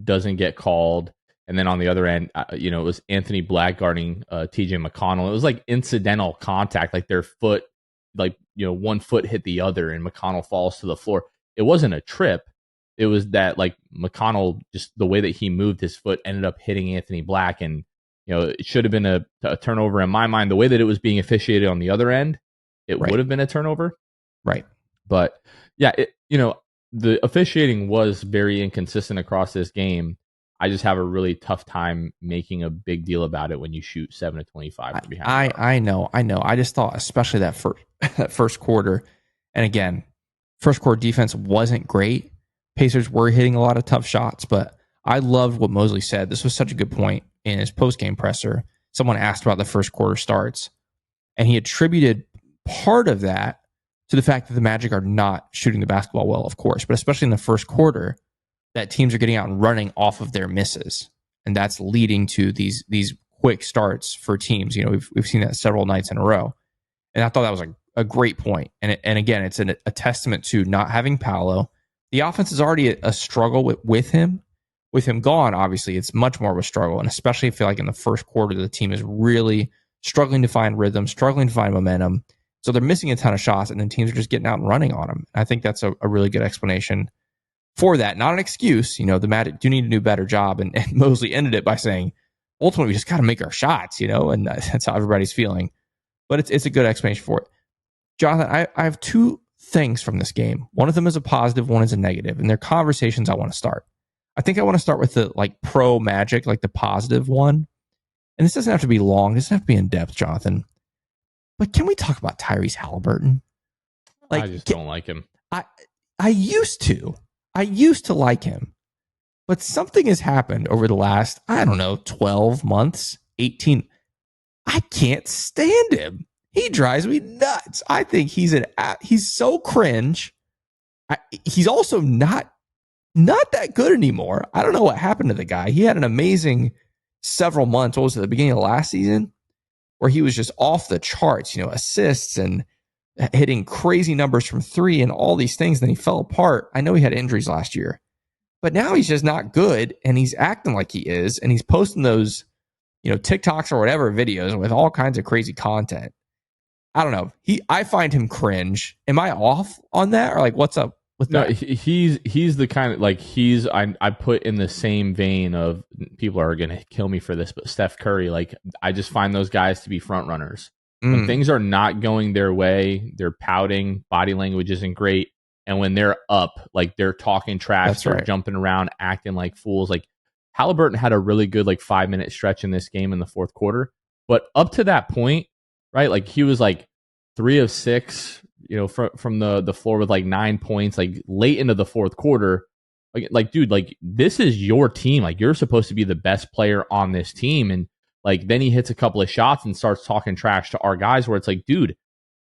doesn't get called. And then on the other end, it was Anthony Black guarding TJ McConnell. It was incidental contact, their foot, one foot hit the other and McConnell falls to the floor. It wasn't a trip. It was that McConnell, just the way that he moved his foot ended up hitting Anthony Black. And, it should have been a turnover in my mind. The way that it was being officiated on the other end, it would have been a turnover. Right. But yeah, the officiating was very inconsistent across this game. I just have a really tough time making a big deal about it when you shoot 7 of 25 from behind. I know. I just thought, especially that first quarter, and again, first quarter defense wasn't great. Pacers were hitting a lot of tough shots, but I loved what Mosley said. This was such a good point in his post-game presser. Someone asked about the first quarter starts, and he attributed part of that to the fact that the Magic are not shooting the basketball well, of course, but especially in the first quarter, that teams are getting out and running off of their misses, and that's leading to these quick starts for teams. We've seen that several nights in a row, and I thought that was a great point. And again, it's a testament to not having Paolo. The offense is already a struggle with him. With him gone, obviously, it's much more of a struggle, and especially I feel like in the first quarter, the team is really struggling to find rhythm, struggling to find momentum. So they're missing a ton of shots, and then teams are just getting out and running on them. I think that's a really good explanation for that. Not an excuse. The Magic do need to do a better job. And Mosley ended it by saying, ultimately, we just got to make our shots, and that's how everybody's feeling. But it's a good explanation for it. Jonathan, I have 2 things from this game. One of them is a positive, one is a negative, and they're conversations I want to start. I think I want to start with the pro Magic, the positive one. And this doesn't have to be long. This doesn't have to be in depth, Jonathan. But can we talk about Tyrese Halliburton? I just don't like him. I used to like him. But something has happened over the last, 12 months, 18. I can't stand him. He drives me nuts. I think he's so cringe. He's also not that good anymore. I don't know what happened to the guy. He had an amazing several months. What was it, the beginning of last season, where he was just off the charts, assists and hitting crazy numbers from three and all these things. Then he fell apart. I know he had injuries last year, but now he's just not good, and he's acting like he is, and he's posting those, TikToks or whatever videos with all kinds of crazy content. I don't know. I find him cringe. Am I off on that, or like what's up with that? No, he's the kind of like I put in the same vein of, people are gonna kill me for this, but Steph Curry, like I just find those guys to be front runners. When things are not going their way, they're pouting, body language isn't great. And when they're up, like they're talking trash, they're jumping around, acting like fools. Like Halliburton had a really good 5-minute stretch in this game in the fourth quarter. But up to that point, right, like he was 3 of 6, from the floor with 9 points, late into the fourth quarter. Dude, this is your team. You're supposed to be the best player on this team. And then he hits a couple of shots and starts talking trash to our guys, where it's dude,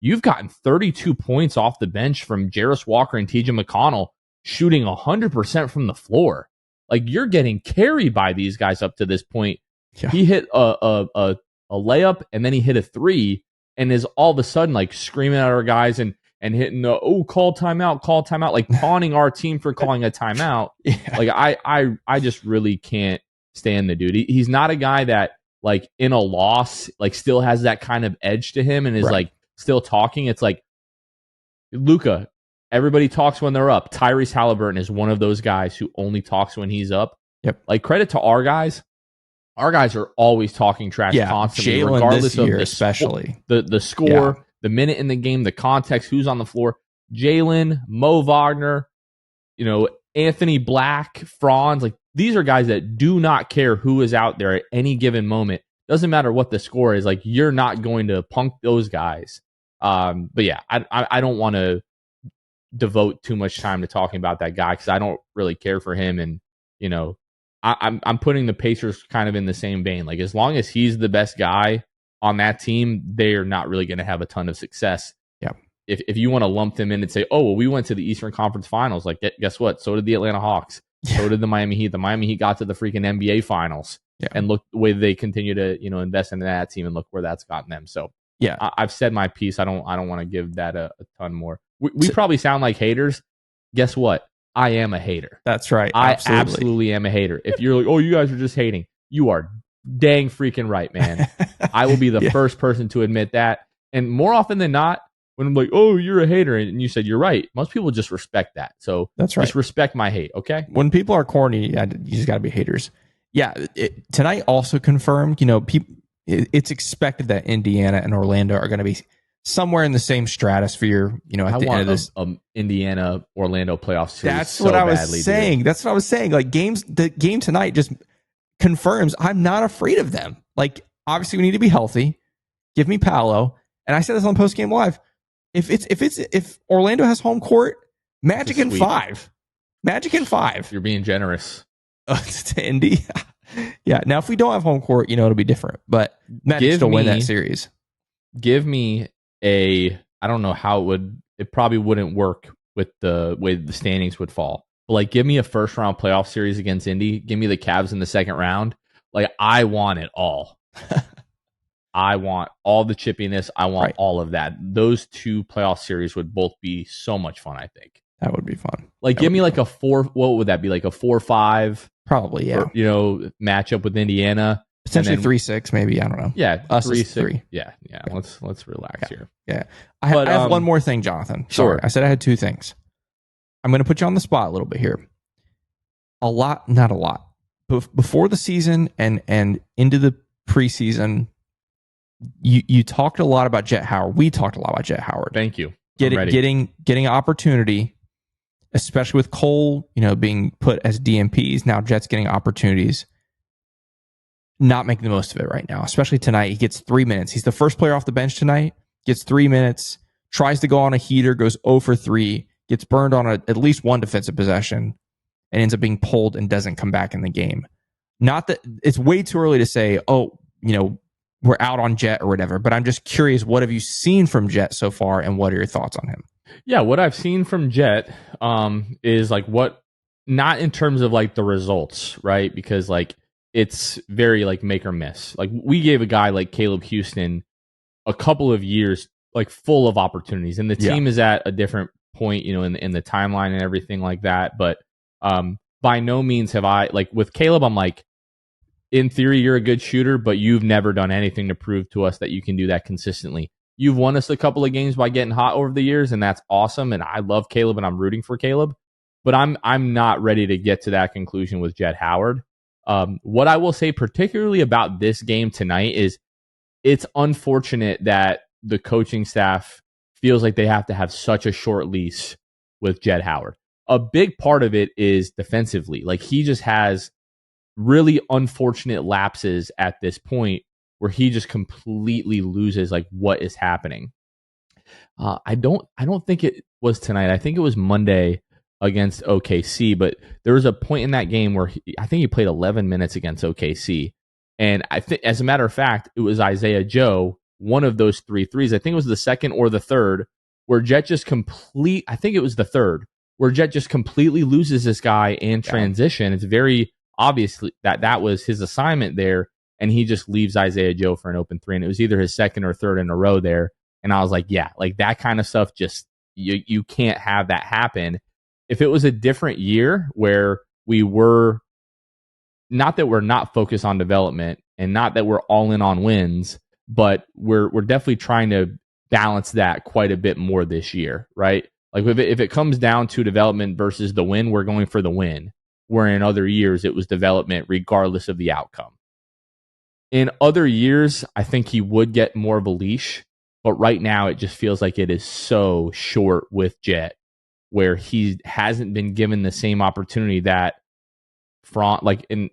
you've gotten 32 points off the bench from Jarris Walker and TJ McConnell shooting 100% from the floor. You're getting carried by these guys up to this point. Yeah. He hit a layup, and then he hit a 3, and is all of a sudden screaming at our guys and hitting the call timeout, taunting our team for calling a timeout. Yeah. I just really can't stand the dude. He's not a guy that in a loss still has that kind of edge to him and is still talking. It's Luka. Everybody talks when they're up. Tyrese Halliburton is one of those guys who only talks when he's up. Yep. Credit to our guys. Our guys are always talking trash constantly, Jalen regardless this year, of especially the score, the minute in the game, the context, who's on the floor. Jalen, Mo Wagner, Anthony Black, Franz, these are guys that do not care who is out there at any given moment. Doesn't matter what the score is. You're not going to punk those guys. But yeah, I don't want to devote too much time to talking about that guy because I don't really care for him. And I'm putting the Pacers kind of in the same vein. As long as he's the best guy on that team, they're not really going to have a ton of success. Yeah. If you want to lump them in and say, oh, well, we went to the Eastern Conference Finals, guess what? So did the Atlanta Hawks. Yeah. So did the Miami Heat. The Miami Heat got to the freaking NBA Finals. Yeah. And look the way they continue to invest in that team, and look where that's gotten them. So yeah, I've said my piece. I don't want to give that a ton more. We probably sound like haters. Guess what? I am a hater. That's right. I absolutely am a hater. If you're like, oh, you guys are just hating, you are dang freaking right, man. I will be the first person to admit that. And more often than not, when I'm like, oh, you're a hater, and you said you're right, most people just respect that. So that's right. Just respect my hate, okay? When people are corny, you just got to be haters. Yeah, tonight also confirmed, it's expected that Indiana and Orlando are going to be somewhere in the same stratosphere, at the end of this. Indiana Orlando playoff series. That's what I was saying. Dude. That's what I was saying. The game tonight just confirms I'm not afraid of them. Obviously we need to be healthy. Give me Paolo. And I said this on Post Game Live. If Orlando has home court, Magic in 5. Magic in 5. You're being generous. To Indy. Yeah. Now if we don't have home court, it'll be different. But Magic still win that series. Give me I don't know how it probably wouldn't work with the way the standings would fall. But give me a first round playoff series against Indy. Give me the Cavs in the second round. I want it all. I want all the chippiness. I want all of that. Those two playoff series would both be so much fun, I think. That would be fun. Give me a 4, what would that be? A 4-5? Probably, yeah. Matchup with Indiana. Potentially 3-6, maybe. I don't know. Yeah, us 3-6. Yeah. Let's relax here. Yeah, I have one more thing, Jonathan. Sorry, I said I had 2 things. I'm going to put you on the spot a little bit here. Not a lot. Before the season and into the preseason, you talked a lot about Jet Howard. We talked a lot about Jet Howard. Thank you. Getting opportunity, especially with Cole, being put as DMPs. Now Jet's getting opportunities. Not making the most of it right now, especially tonight. He gets 3 minutes. He's the first player off the bench tonight, gets 3 minutes, tries to go on a heater, goes 0 for 3, gets burned on at least one defensive possession, and ends up being pulled and doesn't come back in the game. Not that it's way too early to say, we're out on Jet or whatever, but I'm just curious, what have you seen from Jet so far, and what are your thoughts on him? Yeah, what I've seen from Jet is like what not in terms of like the results, right? Because like it's very like make or miss. Like we gave a guy like Caleb Houston a couple of years like full of opportunities, and the Yeah. team is at a different point, you know, in the timeline and everything like that. But by no means have I like with Caleb. I'm like, in theory, you're a good shooter, but you've never done anything to prove to us that you can do that consistently. You've won us a couple of games by getting hot over the years, and that's awesome. And I love Caleb, and I'm rooting for Caleb. But I'm not ready to get to that conclusion with Jet Howard. What I will say, particularly about this game tonight, is it's unfortunate that the coaching staff feels like they have to have such a short leash with Jet Howard. A big part of it is defensively. Like he just has really unfortunate lapses at this point where he just completely loses like what is happening. I don't think it was tonight. I think it was Monday against OKC, but there was a point in that game where I think he played 11 minutes against OKC. And I think, as a matter of fact, it was Isaiah Joe, one of those 3 threes. I think it was the second or the third, where Jet just I think it was the third, where Jet just completely loses this guy in transition. It's very obvious that was his assignment there, and he just leaves Isaiah Joe for an open three. And it was either his second or third in a row there. And I was like, yeah, like that kind of stuff, just you can't have that happen. If it was a different year where we were, not that we're not focused on development and not that we're all in on wins, but we're definitely trying to balance that quite a bit more this year, right? Like if it comes down to development versus the win, we're going for the win. Where in other years it was development regardless of the outcome. In other years, I think he would get more of a leash, but right now it just feels like it is so short with Jet, where he hasn't been given the same opportunity that like in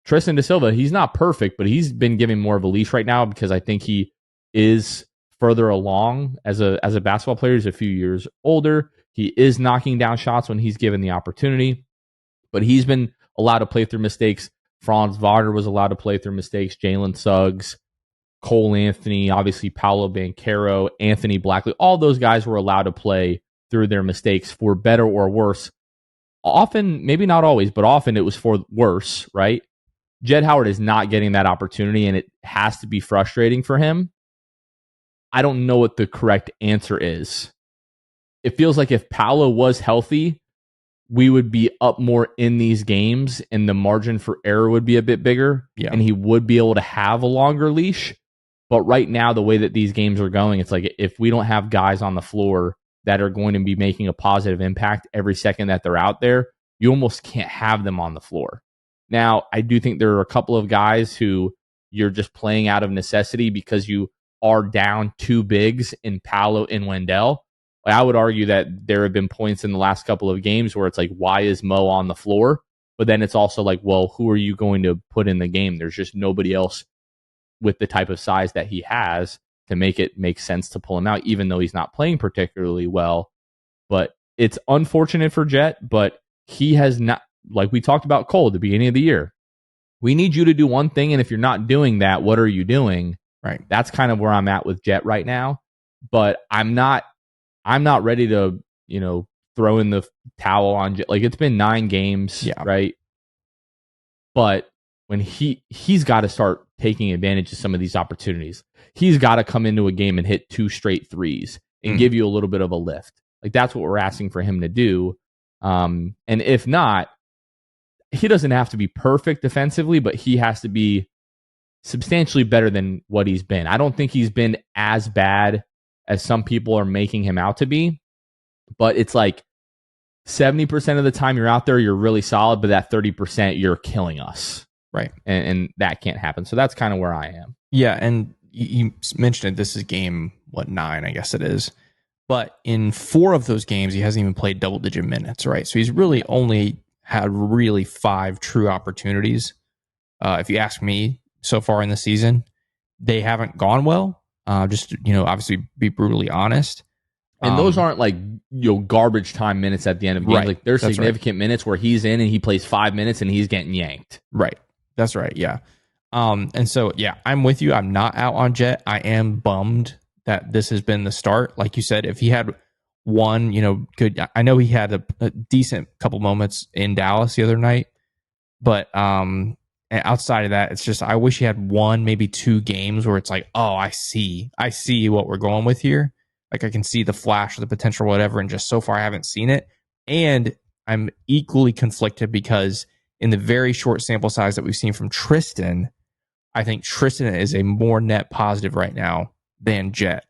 Tristan Da Silva, he's not perfect, but he's been given more of a leash right now because I think he is further along as a basketball player. He's a few years older. He is knocking down shots when he's given the opportunity, but he's been allowed to play through mistakes. Franz Wagner was allowed to play through mistakes. Jalen Suggs, Cole Anthony, obviously Paolo Banchero, Anthony Blackley, all those guys were allowed to play through their mistakes for better or worse. Often, maybe not always, but often it was for worse, right? Jet Howard is not getting that opportunity, and it has to be frustrating for him. I don't know what the correct answer is. It feels like if Paolo was healthy, we would be up more in these games and the margin for error would be a bit bigger, and he would be able to have a longer leash. But right now, the way that these games are going, it's like if we don't have guys on the floor that are going to be making a positive impact every second that they're out there, you almost can't have them on the floor. Now, I do think there are a couple of guys who you're just playing out of necessity because you are down 2 bigs in Paolo and Wendell. I would argue that there have been points in the last couple of games where it's like, why is Mo on the floor? But then it's also like, well, who are you going to put in the game? There's just nobody else with the type of size that he has to make it make sense to pull him out, even though he's not playing particularly well. But it's unfortunate for Jet, but he has not, like we talked about Cole at the beginning of the year. We need you to do one thing, and if you're not doing that, what are you doing? Right. That's kind of where I'm at with Jet right now. But I'm not ready to, throw in the towel on Jet. Like it's been 9 games, right? But when he's got to start taking advantage of some of these opportunities. He's got to come into a game and hit 2 straight threes and give you a little bit of a lift. Like that's what we're asking for him to do. And if not, he doesn't have to be perfect defensively, but he has to be substantially better than what he's been. I don't think he's been as bad as some people are making him out to be, but it's like 70% of the time you're out there, you're really solid, but that 30%, you're killing us. Right. And that can't happen. So that's kind of where I am. Yeah. And you mentioned it. This is game, 9, I guess it is. But in 4 of those games, he hasn't even played double-digit minutes, right? So he's really only had really 5 true opportunities. If you ask me, so far in the season, they haven't gone well. Just, obviously be brutally honest. And those aren't like, garbage time minutes at the end of games. Right. Like there's That's significant minutes where he's in and he plays 5 minutes and he's getting yanked. Right. That's right. Yeah. And so, yeah, I'm with you. I'm not out on Jet. I am bummed that this has been the start. Like you said, if he had one, good. I know he had a decent couple moments in Dallas the other night, but outside of that, it's just I wish he had one, maybe two games where it's like, oh, I see what we're going with here. Like I can see the flash or the potential or whatever, and just so far I haven't seen it. And I'm equally conflicted because in the very short sample size that we've seen from Tristan, I think Tristan is a more net positive right now than Jet.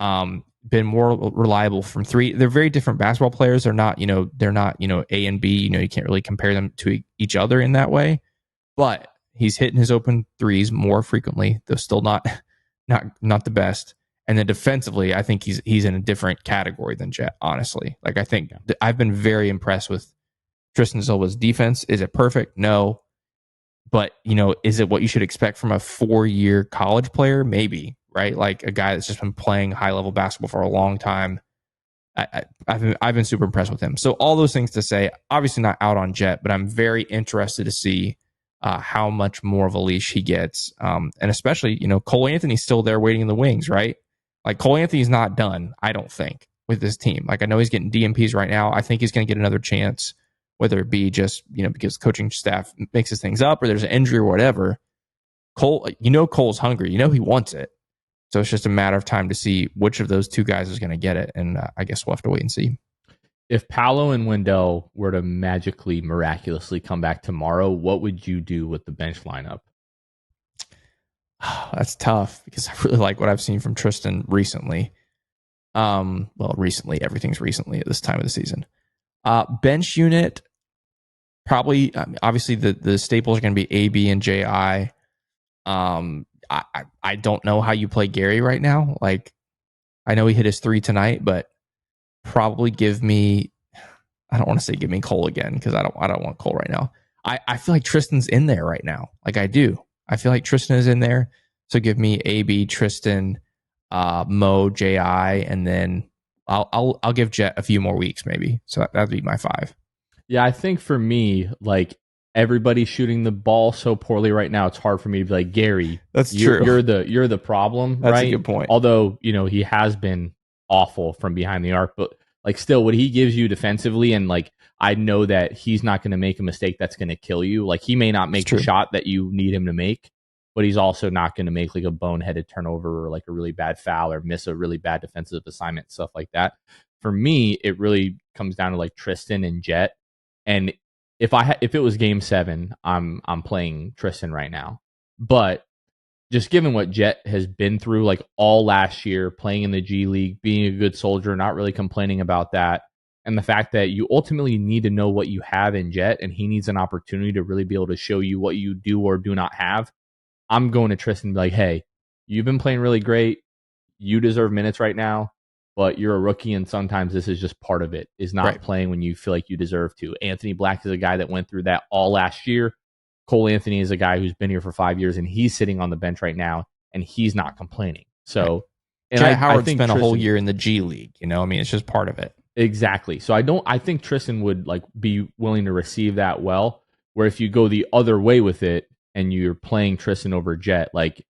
Been more reliable from three. They're very different basketball players. They're not A and B. You can't really compare them to each other in that way. But he's hitting his open threes more frequently, though still not the best. And then defensively, I think he's in a different category than Jet. Honestly, like I think I've been very impressed with Tristan Silva's defense. Is it perfect? No. But, is it what you should expect from a 4-year college player? Maybe, right? Like a guy that's just been playing high level basketball for a long time. I've been super impressed with him. So all those things to say, obviously not out on Jet, but I'm very interested to see how much more of a leash he gets. And especially, Cole Anthony's still there waiting in the wings, right? Like Cole Anthony's not done, I don't think, with this team. Like I know he's getting DMPs right now. I think he's going to get another chance, whether it be just, because coaching staff mixes things up or there's an injury or whatever. Cole, Cole's hungry. He wants it. So it's just a matter of time to see which of those two guys is going to get it. And I guess we'll have to wait and see. If Paolo and Wendell were to miraculously come back tomorrow, what would you do with the bench lineup? That's tough because I really like what I've seen from Tristan recently. Recently, everything's recently at this time of the season. Bench unit, probably, obviously the staples are going to be AB and JI. I don't know how you play Gary right now. Like, I know he hit his 3 tonight, but probably give me Cole again because I don't want Cole right now. I feel like Tristan's in there right now. Like I do. I feel like Tristan is in there. So give me AB, Tristan, Mo, JI, and then I'll give Jet a few more weeks maybe. So that'd be my 5. Yeah, I think for me, like everybody's shooting the ball so poorly right now, it's hard for me to be like, Gary, that's true. You're the problem, that's right? That's a good point. Although, he has been awful from behind the arc, but like still what he gives you defensively, and like I know that he's not going to make a mistake that's going to kill you. Like he may not make the shot that you need him to make, but he's also not going to make like a boneheaded turnover or like a really bad foul or miss a really bad defensive assignment, stuff like that. For me, it really comes down to like Tristan and Jet. And if it was game 7, I'm playing Tristan right now. But just given what Jet has been through like all last year, playing in the G League, being a good soldier, not really complaining about that, and the fact that you ultimately need to know what you have in Jet, and he needs an opportunity to really be able to show you what you do or do not have, I'm going to Tristan and be like, hey, you've been playing really great. You deserve minutes right now, but you're a rookie, and sometimes this is just part of it, is not playing when you feel like you deserve to. Anthony Black is a guy that went through that all last year. Cole Anthony is a guy who's been here for 5 years, and he's sitting on the bench right now, and he's not complaining. So, and Howard spent a whole year in the G League. It's just part of it. Exactly. So I think Tristan would like be willing to receive that well. Where if you go the other way with it and you're playing Tristan over Jet, like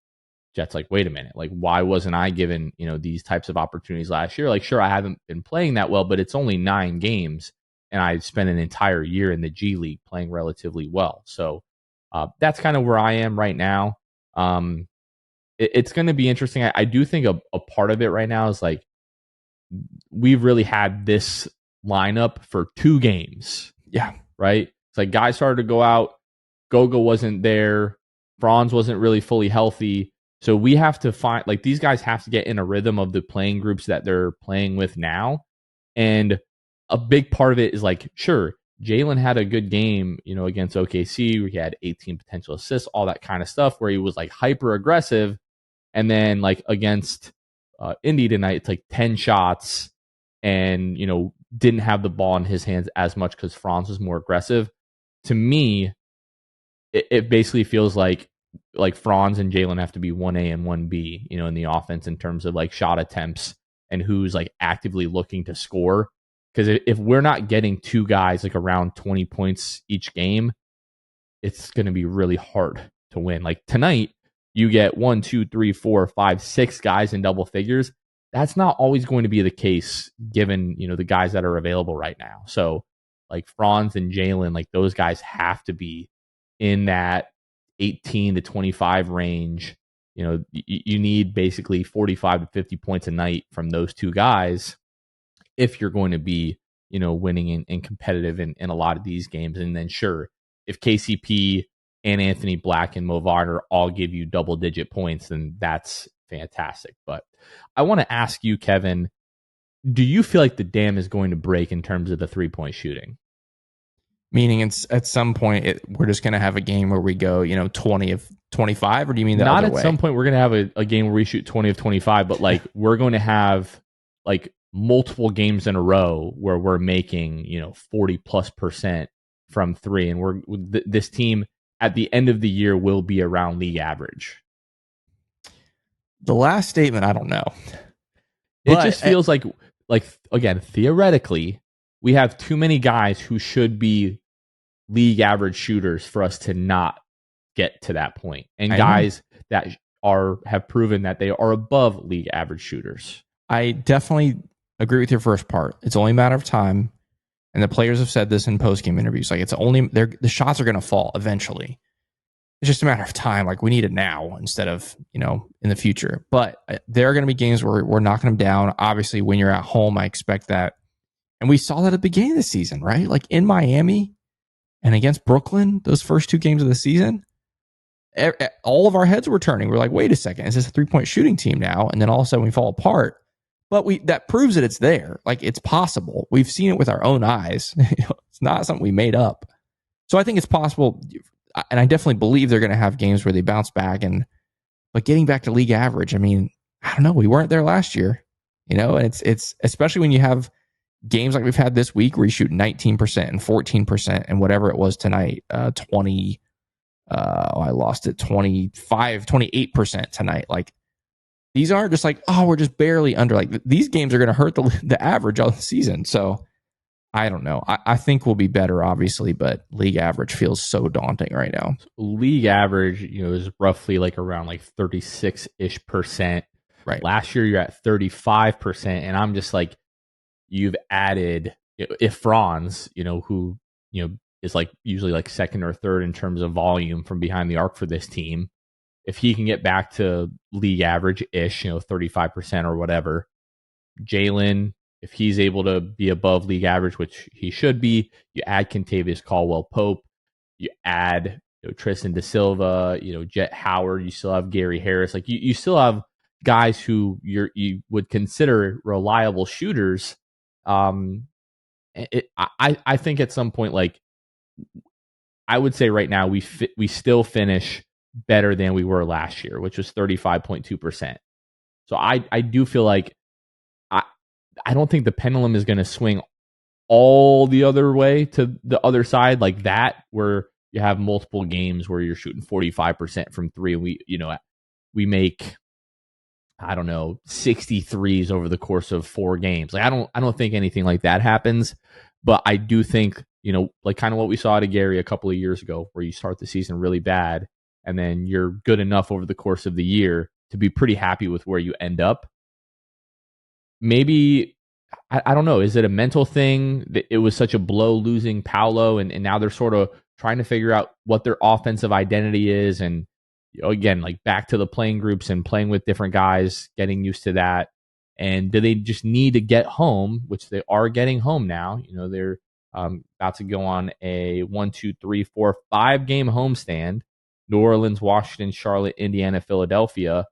Jet's like, wait a minute, like why wasn't I given these types of opportunities last year? Like, sure, I haven't been playing that well, but it's only 9 games, and I spent an entire year in the G League playing relatively well. So. That's kind of where I am right now. It's going to be interesting. I do think a part of it right now is like we've really had this lineup for 2 games. Yeah. Right? It's like guys started to go out. Goga wasn't there. Franz wasn't really fully healthy. So we have to find, like these guys have to get in a rhythm of the playing groups that they're playing with now. And a big part of it is like, sure, Jalen had a good game, against OKC where he had 18 potential assists, all that kind of stuff where he was like hyper aggressive. And then like against Indy tonight, it's like 10 shots and, didn't have the ball in his hands as much because Franz was more aggressive. To me, it basically feels like Franz and Jalen have to be 1A and 1B, in the offense in terms of like shot attempts and who's like actively looking to score. Because if we're not getting 2 guys like around 20 points each game, it's going to be really hard to win. Like tonight, you get 1, 2, 3, 4, 5, 6 guys in double figures. that's not always going to be the case given, the guys that are available right now. So like Franz and Jalen, like those guys have to be in that 18 to 25 range. You need basically 45 to 50 points a night from those two guys if you're going to be, winning and competitive in a lot of these games. And then sure, if KCP and Anthony Black and Mo Wagner all give you double digit points, then that's fantastic. But I want to ask you, Kevin, do you feel like the dam is going to break in terms of the 3-point shooting? Meaning it's at some point we're just going to have a game where we go, 20 of 25, or do you mean the Not other at way? some point we're going to have a game where we shoot 20 of 25, but like we're going to have like multiple games in a row where we're making, 40+% from three. And this team at the end of the year will be around league average. The last statement, I don't know. It just feels like again, theoretically, we have too many guys who should be league average shooters for us to not get to that point. And guys that have proven that they are above league average shooters. I definitely agree with your first part. It's only a matter of time. And the players have said this in post-game interviews. Like the shots are going to fall eventually. It's just a matter of time. Like we need it now instead of, in the future. But there are going to be games where we're knocking them down. Obviously, when you're at home, I expect that. And we saw that at the beginning of the season, right? Like in Miami and against Brooklyn, those first two games of the season, all of our heads were turning. We're like, wait a second, is this a 3-point shooting team now? And then all of a sudden we fall apart. But that proves that it's there. Like it's possible. We've seen it with our own eyes. It's not something we made up. So I think it's possible. And I definitely believe they're going to have games where they bounce back. But getting back to league average, I mean, I don't know. We weren't there last year, and it's especially when you have games like we've had this week where you shoot 19% and 14% and whatever it was tonight, 20, I lost it, 25, 28% tonight. Like these aren't just like, we're just barely under. Like these games are going to hurt the average of the season. So I don't know. I think we'll be better, obviously, but league average feels so daunting right now. League average, is roughly like around like 36-ish%. Right. Last year, you're at 35%. And I'm just like, you've added, if Franz, who, is like usually like second or third in terms of volume from behind the arc for this team, if he can get back to league average-ish, 35% or whatever, Jalen, if he's able to be above league average, which he should be, you add Kentavious Caldwell-Pope, you add Tristan Da Silva, Jet Howard, you still have Gary Harris. Like you still have guys who you would consider reliable shooters. I think at some point, like I would say right now, we still finish better than we were last year, which was 35.2%. So I do feel like I don't think the pendulum is going to swing all the other way to the other side like that, where you have multiple games where you're shooting 45% from three. And we make, I don't know, 63s over the course of 4 games. Like I don't think anything like that happens, but I do think, like kind of what we saw at Gary a couple of years ago, where you start the season really bad and then you're good enough over the course of the year to be pretty happy with where you end up. Maybe, I don't know, is it a mental thing that it was such a blow losing Paolo and now they're sort of trying to figure out what their offensive identity is, and again, like back to the playing groups and playing with different guys, getting used to that. And do they just need to get home, which they are getting home now? They're about to go on a 1, 2, 3, 4, 5 game homestand. New Orleans, Washington, Charlotte, Indiana, Philadelphia.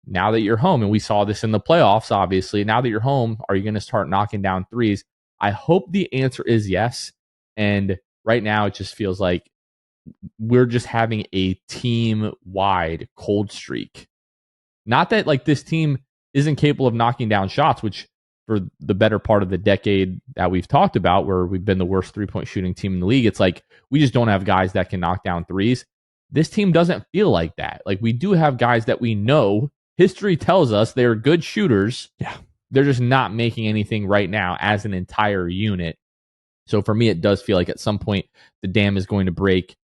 Now that you're home, and we saw this in the playoffs, obviously, now that you're home, are you going to start knocking down threes? I hope the answer is yes. And right now it just feels like we're just having a team-wide cold streak. Not that like this team isn't capable of knocking down shots, which for the better part of the decade that we've talked about, where we've been the worst 3-point shooting team in the league, it's like we just don't have guys that can knock down threes. This team doesn't feel like that. Like we do have guys that we know, history tells us they're good shooters. Yeah. They're just not making anything right now as an entire unit. So for me, it does feel like at some point the dam is going to break.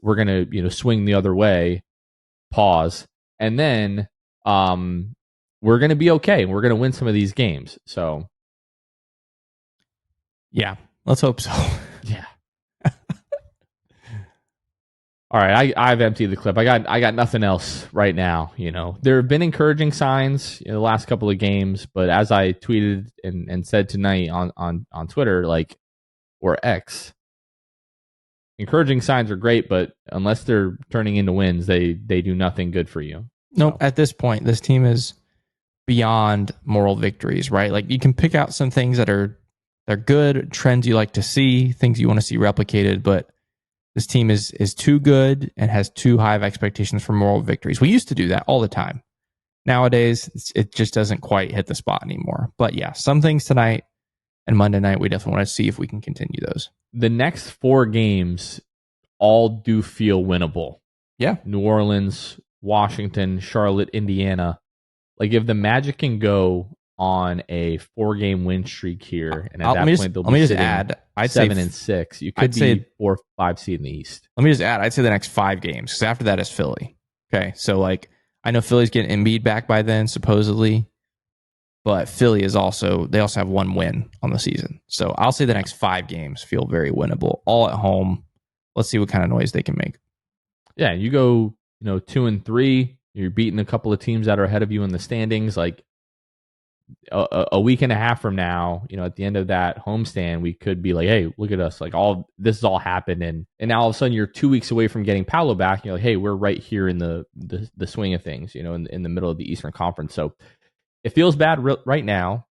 We're going to, swing the other way, pause. And then we're we're going to be okay. We're going to win some of these games. So, yeah, let's hope so. Yeah. All right, I've emptied the clip. I got nothing else right now. There have been encouraging signs in the last couple of games, but as I tweeted and said tonight on Twitter, or X, encouraging signs are great, but unless they're turning into wins, they do nothing good for you. Nope. At this point, this team is beyond moral victories, right? Like, you can pick out some things they're good, trends you like to see, things you want to see replicated, but this team is too good and has too high of expectations for moral victories. We used to do that all the time. Nowadays, it just doesn't quite hit the spot anymore. But yeah, some things tonight and Monday night, we definitely want to see if we can continue those. The next 4 games all do feel winnable. Yeah. New Orleans, Washington, Charlotte, Indiana. If the Magic can go on a 4-game win streak here, and at that point they'll be sitting I'd 7-6. You could be 4 or 5 seed in the East. Let me just add, I'd say the next 5 games, because after that is Philly. Okay, so I know Philly's getting Embiid back by then, supposedly, but Philly they also have 1 win on the season. So I'll say the next 5 games feel very winnable, all at home. Let's see what kind of noise they can make. Yeah, you go 2-3. You're beating a couple of teams that are ahead of you in the standings. A week and a half from now, at the end of that homestand, we could be like, hey, look at us. All this has all happened. And now all of a sudden you're 2 weeks away from getting Paolo back. You're like, hey, we're right here in the swing of things, in the middle of the Eastern Conference. So it feels bad right now.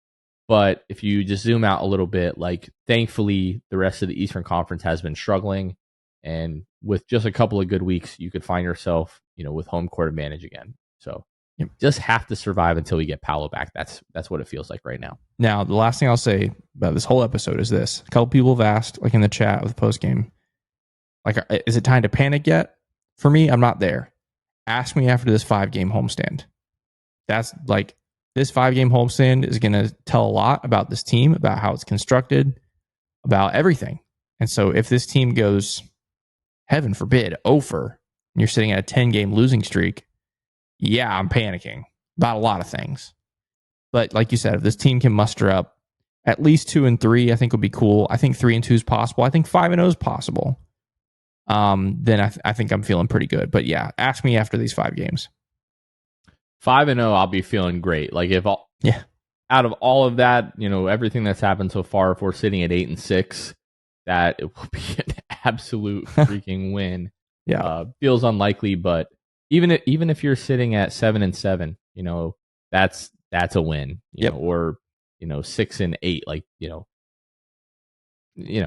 But if you just zoom out a little bit, thankfully the rest of the Eastern Conference has been struggling. And with just a couple of good weeks, you could find yourself, with home court advantage again. So just have to survive until we get Paolo back. That's what it feels like right now. Now, the last thing I'll say about this whole episode is this. A couple people have asked, in the chat with the postgame, is it time to panic yet? For me, I'm not there. Ask me after this 5-game homestand. That's this 5-game homestand is going to tell a lot about this team, about how it's constructed, about everything. And so if this team goes, heaven forbid, 0-for, and you're sitting at a 10-game losing streak, yeah, I'm panicking about a lot of things. But like you said, if this team can muster up at least 2-3, I think would be cool. I think 3-2 is possible. I think 5-0 is possible. Then I think I'm feeling pretty good. But yeah, ask me after these 5 games. 5-0, I'll be feeling great. Out of all of that, everything that's happened so far, if we're sitting at 8-6, that it will be an absolute freaking win. Yeah, feels unlikely, but even if you're sitting at 7-7, that's a win. Or 6-8,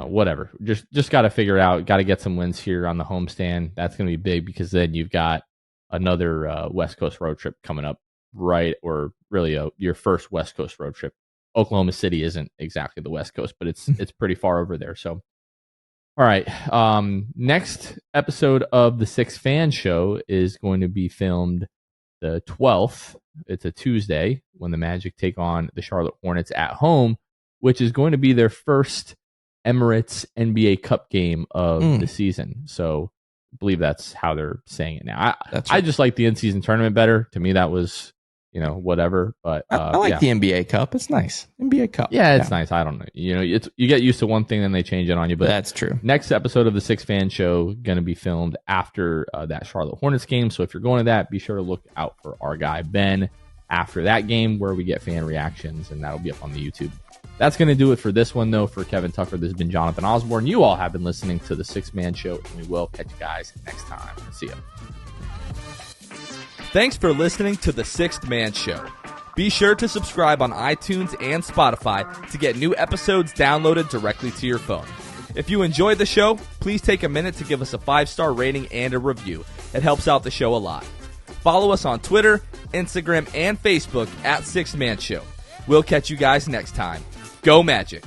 whatever. Just got to figure it out. Got to get some wins here on the homestand. That's going to be big because then you've got another West Coast road trip coming up, right? Or really your first West Coast road trip. Oklahoma City isn't exactly the West Coast, but it's pretty far over there. So. All right. Next episode of the Six Fan Show is going to be filmed the 12th. It's a Tuesday when the Magic take on the Charlotte Hornets at home, which is going to be their first Emirates NBA Cup game of the season. So I believe that's how they're saying it now. I just like the in-season tournament better. To me, that was whatever. But I like the NBA Cup. It's nice. NBA Cup. Yeah, it's nice. I don't know. You get used to one thing, then they change it on you. But that's true. Next episode of the Six Fan Show going to be filmed after that Charlotte Hornets game. So if you're going to that, be sure to look out for our guy Ben after that game, where we get fan reactions, and that'll be up on the YouTube. That's going to do it for this one, though. For Kevin Tucker, this has been Jonathan Osborne. You all have been listening to the Six Man Show, and we will catch you guys next time. See ya. Thanks for listening to The Sixth Man Show. Be sure to subscribe on iTunes and Spotify to get new episodes downloaded directly to your phone. If you enjoyed the show, please take a minute to give us a 5-star rating and a review. It helps out the show a lot. Follow us on Twitter, Instagram, and Facebook at Sixth Man Show. We'll catch you guys next time. Go Magic!